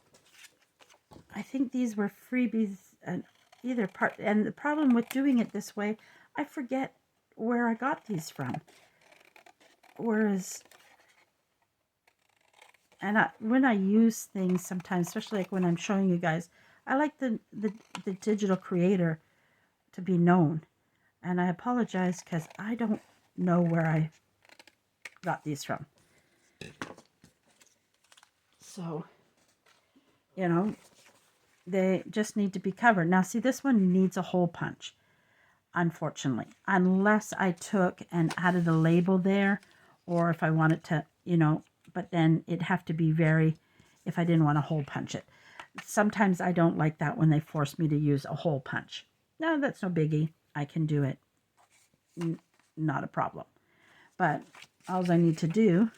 Speaker 1: I think these were freebies and either part. And the problem with doing it this way, I forget where I got these from. Whereas, and when I use things sometimes, especially like when I'm showing you guys, I like the digital creator to be known. And I apologize because I don't know where I got these from. So, you know, they just need to be covered. Now, see, this one needs a hole punch, unfortunately, unless I took and added a label there, or if I wanted to, you know, but then it'd have to be very, if I didn't want to hole punch it. Sometimes I don't like that when they force me to use a hole punch. No, that's no biggie. I can do it. Not a problem. But all I need to do,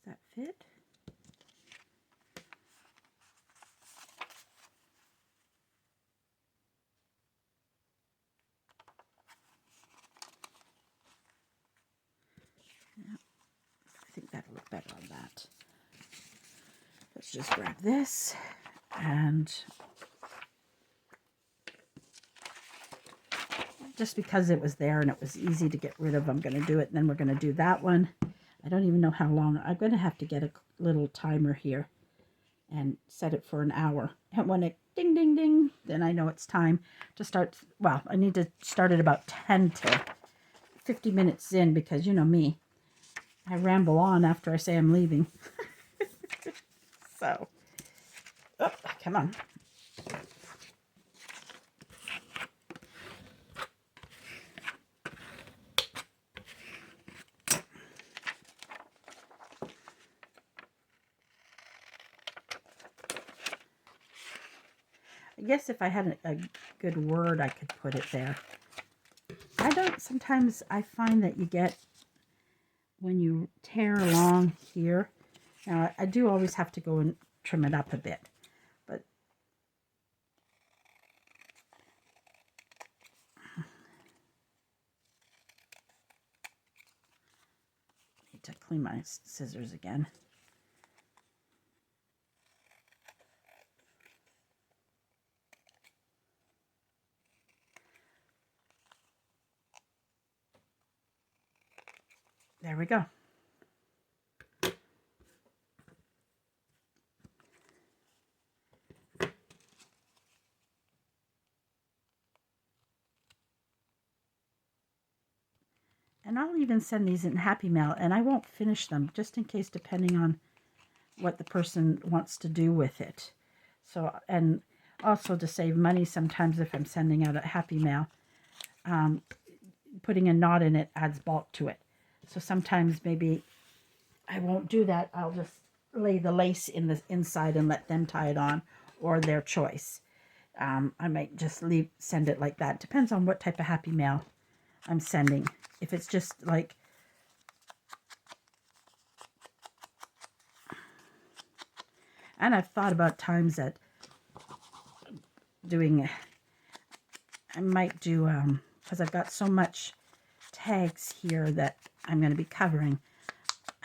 Speaker 1: does that fit? I think that'll look better on that. Let's just grab this and just because it was there and it was easy to get rid of, I'm going to do it. And then we're going to do that one. I don't even know how long. I'm going to have to get a little timer here and set it for an hour. And when it ding, ding, ding, then I know it's time to start. Well, I need to start at about 10 to 50 minutes in because you know me. I ramble on after I say I'm leaving. So, oh, come on. I guess if I had a good word, I could put it there. Sometimes I find that you get, when you tear along here, now I do always have to go and trim it up a bit, but I need to clean my scissors again. There we go. And I'll even send these in Happy Mail, and I won't finish them, just in case, depending on what the person wants to do with it. So, and also to save money, sometimes if I'm sending out a Happy Mail, putting a knot in it adds bulk to it. So sometimes maybe I won't do that. I'll just lay the lace in the inside and let them tie it on, or their choice. I might just send it like that. Depends on what type of Happy Mail I'm sending. If it's just like, and I've thought about times that doing, I might do, because I've got so much tags here that I'm going to be covering,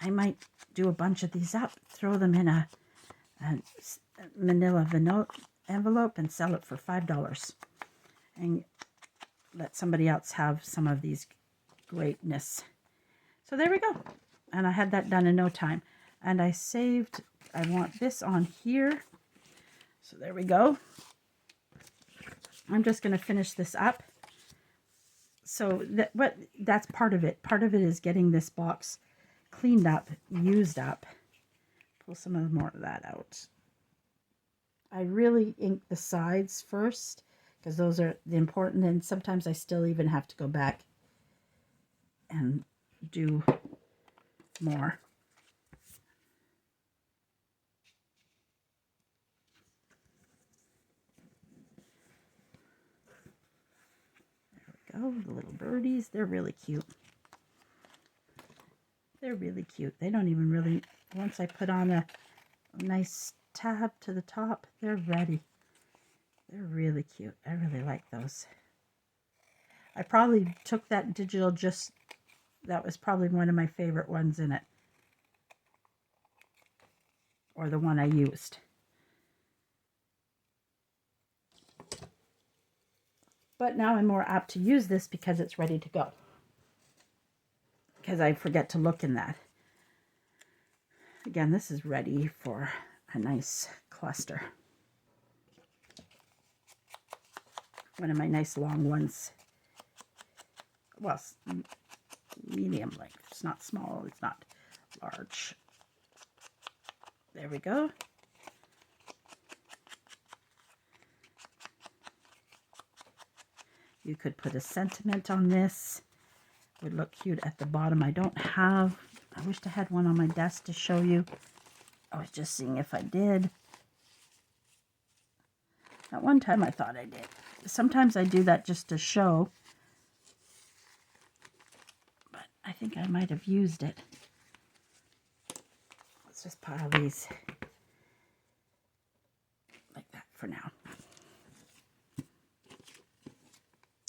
Speaker 1: I might do a bunch of these up, throw them in a manila envelope and sell it for $5 and let somebody else have some of these greatness. So there we go. And I had that done in no time. And I want this on here. So there we go. I'm just going to finish this up. So that's part of it. Part of it is getting this box cleaned up, used up. Pull some more of that out. I really ink the sides first because those are the important, and sometimes I still even have to go back and do more. There we go, the little birdies, they're really cute. They're really cute. They don't even really, once I put on a nice tab to the top, they're ready. They're really cute. I really like those. I probably took that digital that was probably one of my favorite ones in it. Or the one I used. But now I'm more apt to use this because it's ready to go. Because I forget to look in that. Again, this is ready for a nice cluster. One of my nice long ones. Well, medium length. It's not small, it's not large. There we go. You could put a sentiment on this. Would look cute at the bottom. I don't have, I wished I had one on my desk to show you. I was just seeing if I did. At one time I thought I did. Sometimes I do that just to show. But I think I might have used it. Let's just pile these like that for now.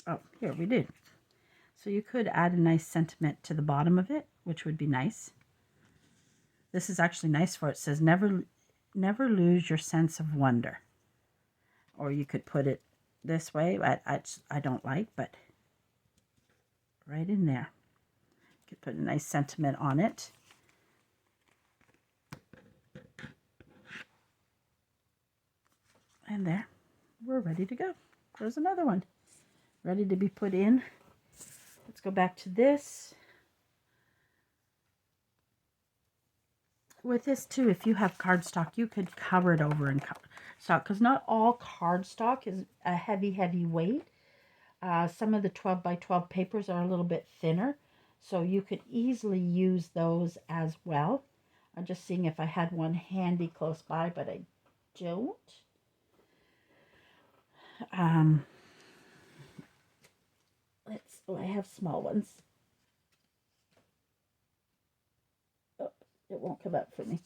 Speaker 1: Oh, here we did. So you could add a nice sentiment to the bottom of it which would be nice. This is actually nice for it. It says never lose your sense of wonder. Or you could put it this way. I don't like, but right in there. You could put a nice sentiment on it. And there, we're ready to go. There's another one ready to be put in. Let's go back to this. With this too, if you have cardstock, you could cover it over in cardstock, because not all cardstock is a heavy weight. Some of the 12 by 12 papers are a little bit thinner, so you could easily use those as well. I'm just seeing if I had one handy close by, but I don't. I have small ones. Oh, it won't come up for me.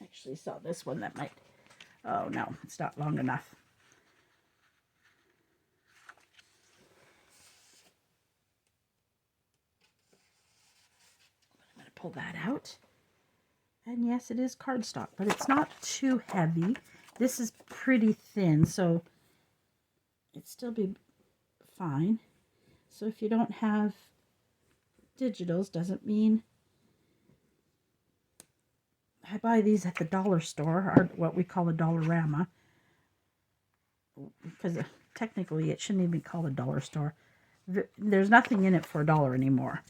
Speaker 1: Actually saw this one that might. Oh no, it's not long enough. I'm going to pull that out. And yes, it is cardstock, but it's not too heavy. This is pretty thin, so it'd still be fine. So if you don't have digitals, doesn't mean I buy these at the dollar store, or what we call a Dollarama, because technically it shouldn't even be called a dollar store. There's nothing in it for $1 anymore.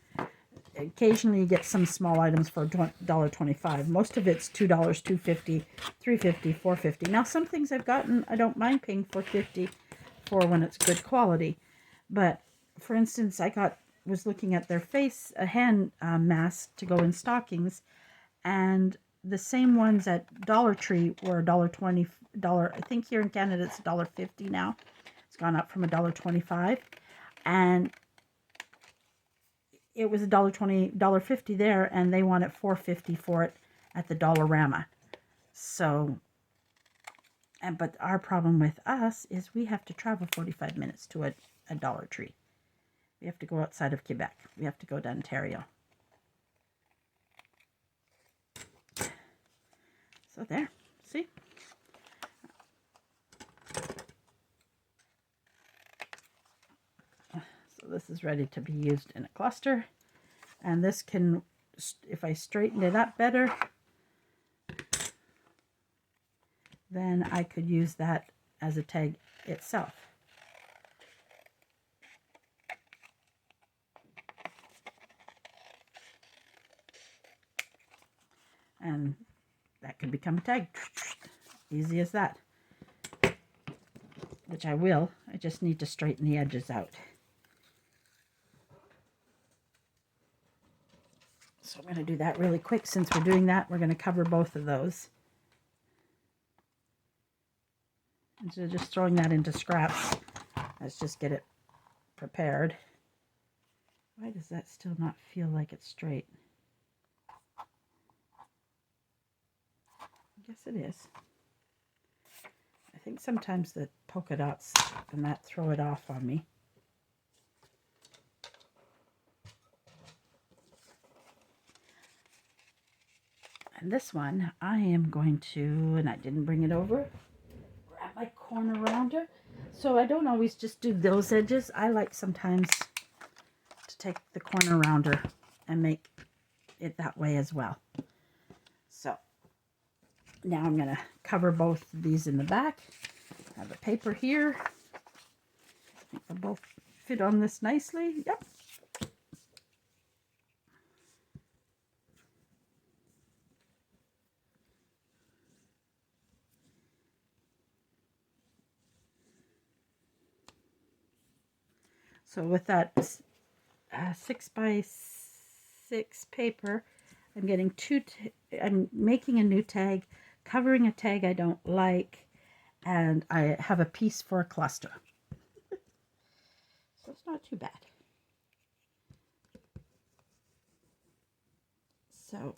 Speaker 1: Occasionally you get some small items for $1.25. Most of it's $2, $2.50, $3.50, $4.50. Now some things I've gotten I don't mind paying $4.50 for when it's good quality. But for instance, was looking at their hand mask to go in stockings, and the same ones at Dollar Tree were $1.20. I think here in Canada it's $1.50 now. It's gone up from $1.25, and it was $1.20, $1.50 there, and they wanted $4.50 for it at the Dollarama. So, but our problem with us is we have to travel 45 minutes to a Dollar Tree. We have to go outside of Quebec. We have to go to Ontario. So there, see? So this is ready to be used in a cluster. And this can, if I straighten it up better, then I could use that as a tag itself. And that could become a tag. Easy as that. Which I will. I just need to straighten the edges out. So I'm going to do that really quick. Since we're doing that, we're going to cover both of those. Instead of just throwing that into scraps, let's just get it prepared. Why does that still not feel like it's straight? I guess it is. I think sometimes the polka dots and that throw it off on me. And this one, I am going to, and I didn't bring it over, grab my corner rounder. So I don't always just do those edges. I like sometimes to take the corner rounder and make it that way as well. So now I'm going to cover both of these in the back. I have a paper here. I think they'll both fit on this nicely. Yep. So with that 6 by 6 paper, I'm getting I'm making a new tag, covering a tag I don't like, and I have a piece for a cluster. So it's not too bad. So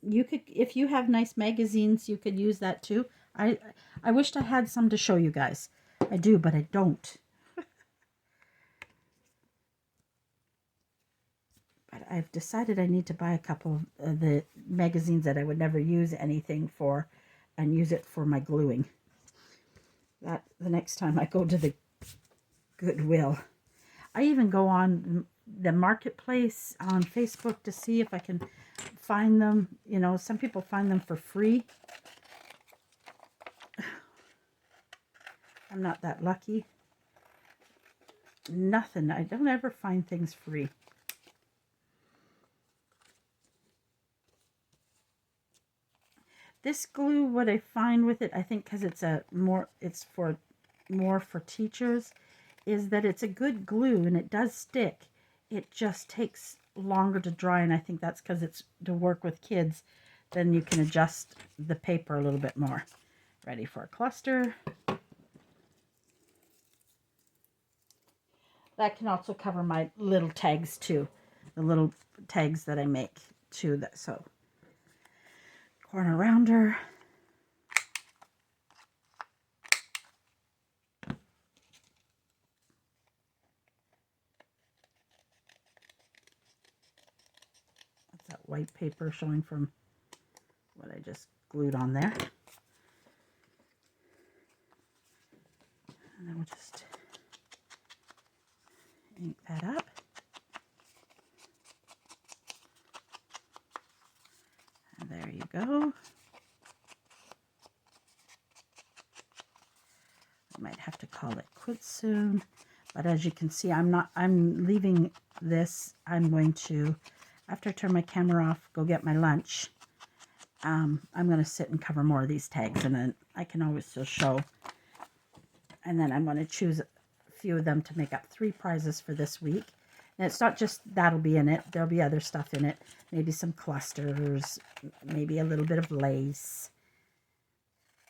Speaker 1: you could, if you have nice magazines, you could use that too. I wished I had some to show you guys. I do, but I don't. But I've decided I need to buy a couple of the magazines that I would never use anything for and use it for my gluing. That the next time I go to the Goodwill. I even go on the marketplace on Facebook to see if I can find them. You know, some people find them for free. I'm not that lucky. Nothing. I don't ever find things free. This glue, what I find with it, I think because it's more for teachers, is that it's a good glue and it does stick. It just takes longer to dry, and I think that's because it's to work with kids. Then you can adjust the paper a little bit more. Ready for a cluster. That can also cover my little tags too. The little tags that I make too. So, corner rounder. That's that white paper showing from what I just glued on there. And then we'll just ink that up. And there you go. I might have to call it quits soon. But as you can see, I'm leaving this. I'm going to, after I turn my camera off, go get my lunch. I'm going to sit and cover more of these tags, and then I can always still show. And then I'm going to choose a few of them to make up 3 prizes for this week. And it's not just that'll be in it. There'll be other stuff in it. Maybe some clusters, maybe a little bit of lace.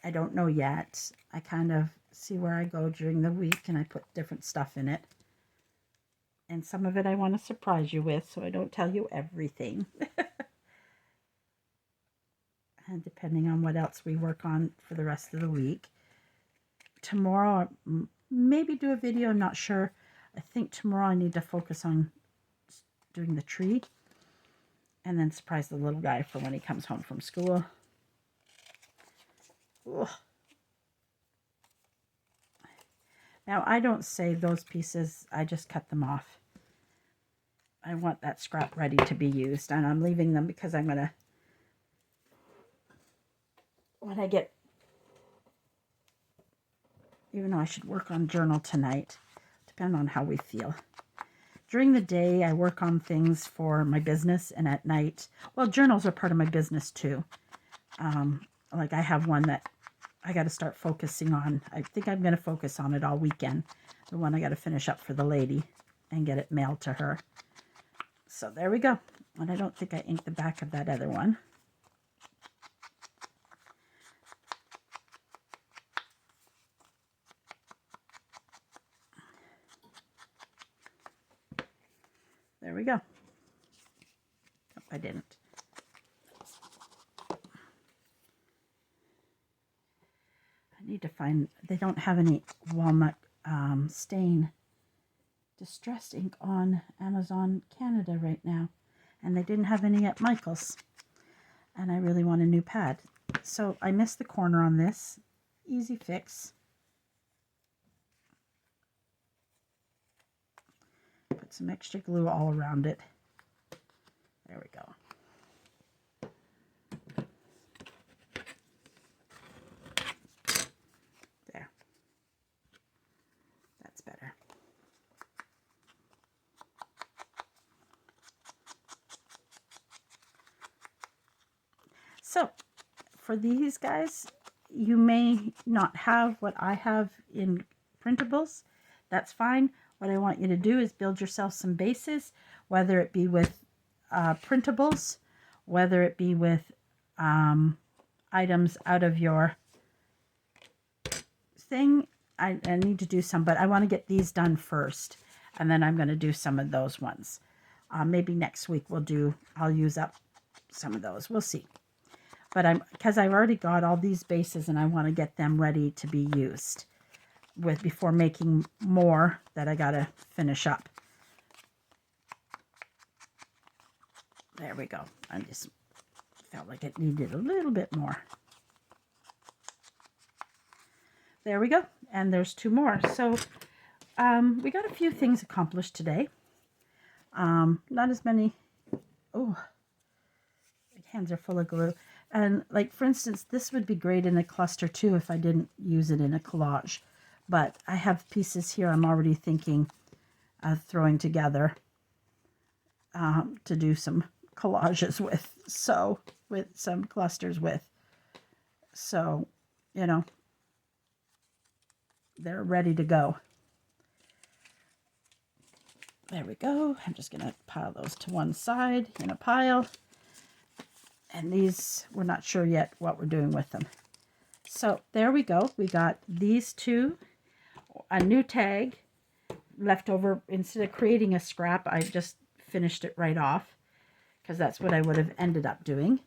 Speaker 1: I don't know yet. I kind of see where I go during the week, and I put different stuff in it. And some of it I want to surprise you with, so I don't tell you everything. And depending on what else we work on for the rest of the week. Tomorrow, maybe do a video, I'm not sure. I think tomorrow I need to focus on doing the tree. And then surprise the little guy for when he comes home from school. Ugh. Now, I don't save those pieces. I just cut them off. I want that scrap ready to be used. And I'm leaving them because I'm going to, when I get, even though I should work on journal tonight, depending on how we feel. During the day, I work on things for my business, and at night, well, journals are part of my business too. Like I have one that I got to start focusing on. I think I'm going to focus on it all weekend. The one I got to finish up for the lady and get it mailed to her. So there we go. And I don't think I inked the back of that other one. There we go. Oh, I didn't. I need to find, they don't have any walnut stain distress ink on Amazon Canada right now. And they didn't have any at Michael's. And I really want a new pad. So I missed the corner on this. Easy fix. Put some extra glue all around it. There we go. There. That's better. So, for these guys, you may not have what I have in printables. That's fine. What I want you to do is build yourself some bases, whether it be with printables, whether it be with items out of your thing. I need to do some, but I want to get these done first, and then I'm going to do some of those ones. Maybe next week I'll use up some of those. We'll see. But because I've already got all these bases, and I want to get them ready to be used before making more that I got to finish up. There we go. I just felt like it needed a little bit more. There we go. And there's 2 more. So we got a few things accomplished today. Not as many. Oh, my hands are full of glue. And like, for instance, this would be great in a cluster too if I didn't use it in a collage. But I have pieces here I'm already thinking of throwing together to do some collages with. So, with some clusters with. So, you know, they're ready to go. There we go. I'm just going to pile those to one side in a pile. And these, we're not sure yet what we're doing with them. So there we go. We got these 2, a new tag left over. Instead of creating a scrap, I just finished it right off because that's what I would have ended up doing.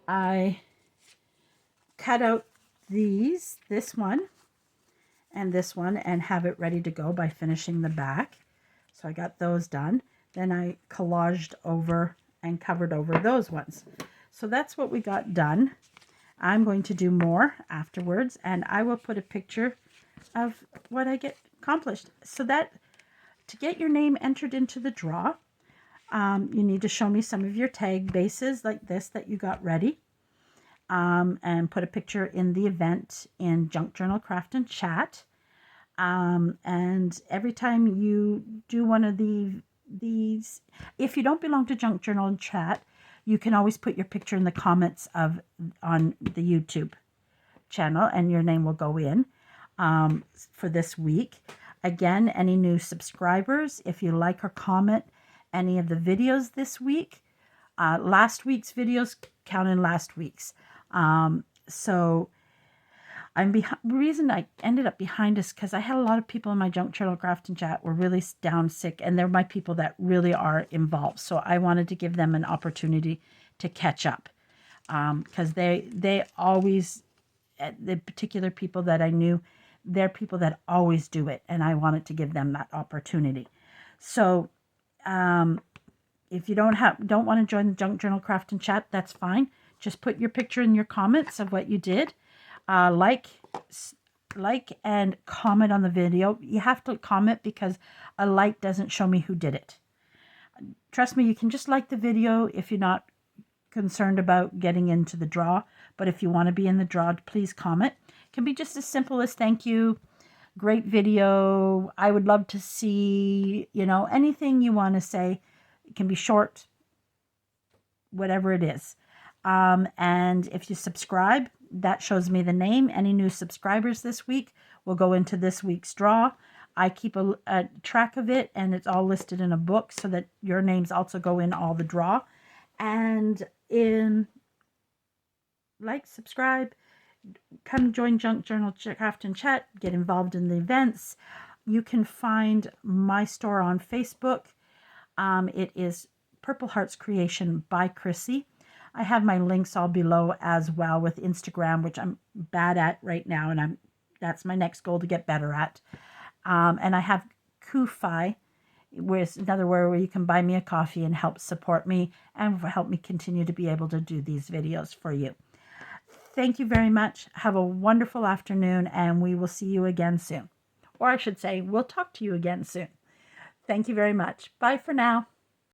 Speaker 1: I cut out this one and this one and have it ready to go by finishing the back. So I got those done. Then I collaged over and covered over those ones. So that's what we got done. I'm going to do more afterwards, and I will put a picture of what I get accomplished. So that to get your name entered into the draw, you need to show me some of your tag bases like this that you got ready. And put a picture in the event in Junk Journal Craft and Chat. And every time you do one of these, if you don't belong to Junk Journal and Chat, you can always put your picture in the comments on the YouTube channel, and your name will go in for this week. Again, any new subscribers, if you like or comment any of the videos this week, last week's videos count in last week's. So the reason I ended up behind is because I had a lot of people in my Junk Journal Craft and Chat were really down sick, and they're my people that really are involved. So I wanted to give them an opportunity to catch up, because they always, the particular people that I knew, they're people that always do it, and I wanted to give them that opportunity. So if you don't want to join the Junk Journal Craft and Chat, that's fine. Just put your picture in your comments of what you did. Like and comment on the video. You have to comment because a like doesn't show me who did it. Trust me, you can just like the video if you're not concerned about getting into the draw. But if you want to be in the draw, please comment. It can be just as simple as thank you, great video, I would love to see, anything you want to say. It can be short, whatever it is. And if you subscribe, that shows me the name. Any new subscribers this week will go into this week's draw. I keep a track of it, and it's all listed in a book so that your names also go in all the draw. And subscribe, come join Junk Journal Craft and Chat, get involved in the events. You can find my store on Facebook. It is Purple Hearts Creation by Chrissy. I have my links all below as well with Instagram, which I'm bad at right now, and that's my next goal to get better at. And I have Ko-Fi, which is another where you can buy me a coffee and help support me and help me continue to be able to do these videos for you. Thank you very much. Have a wonderful afternoon, and we will see you again soon. Or I should say, we'll talk to you again soon. Thank you very much. Bye for now.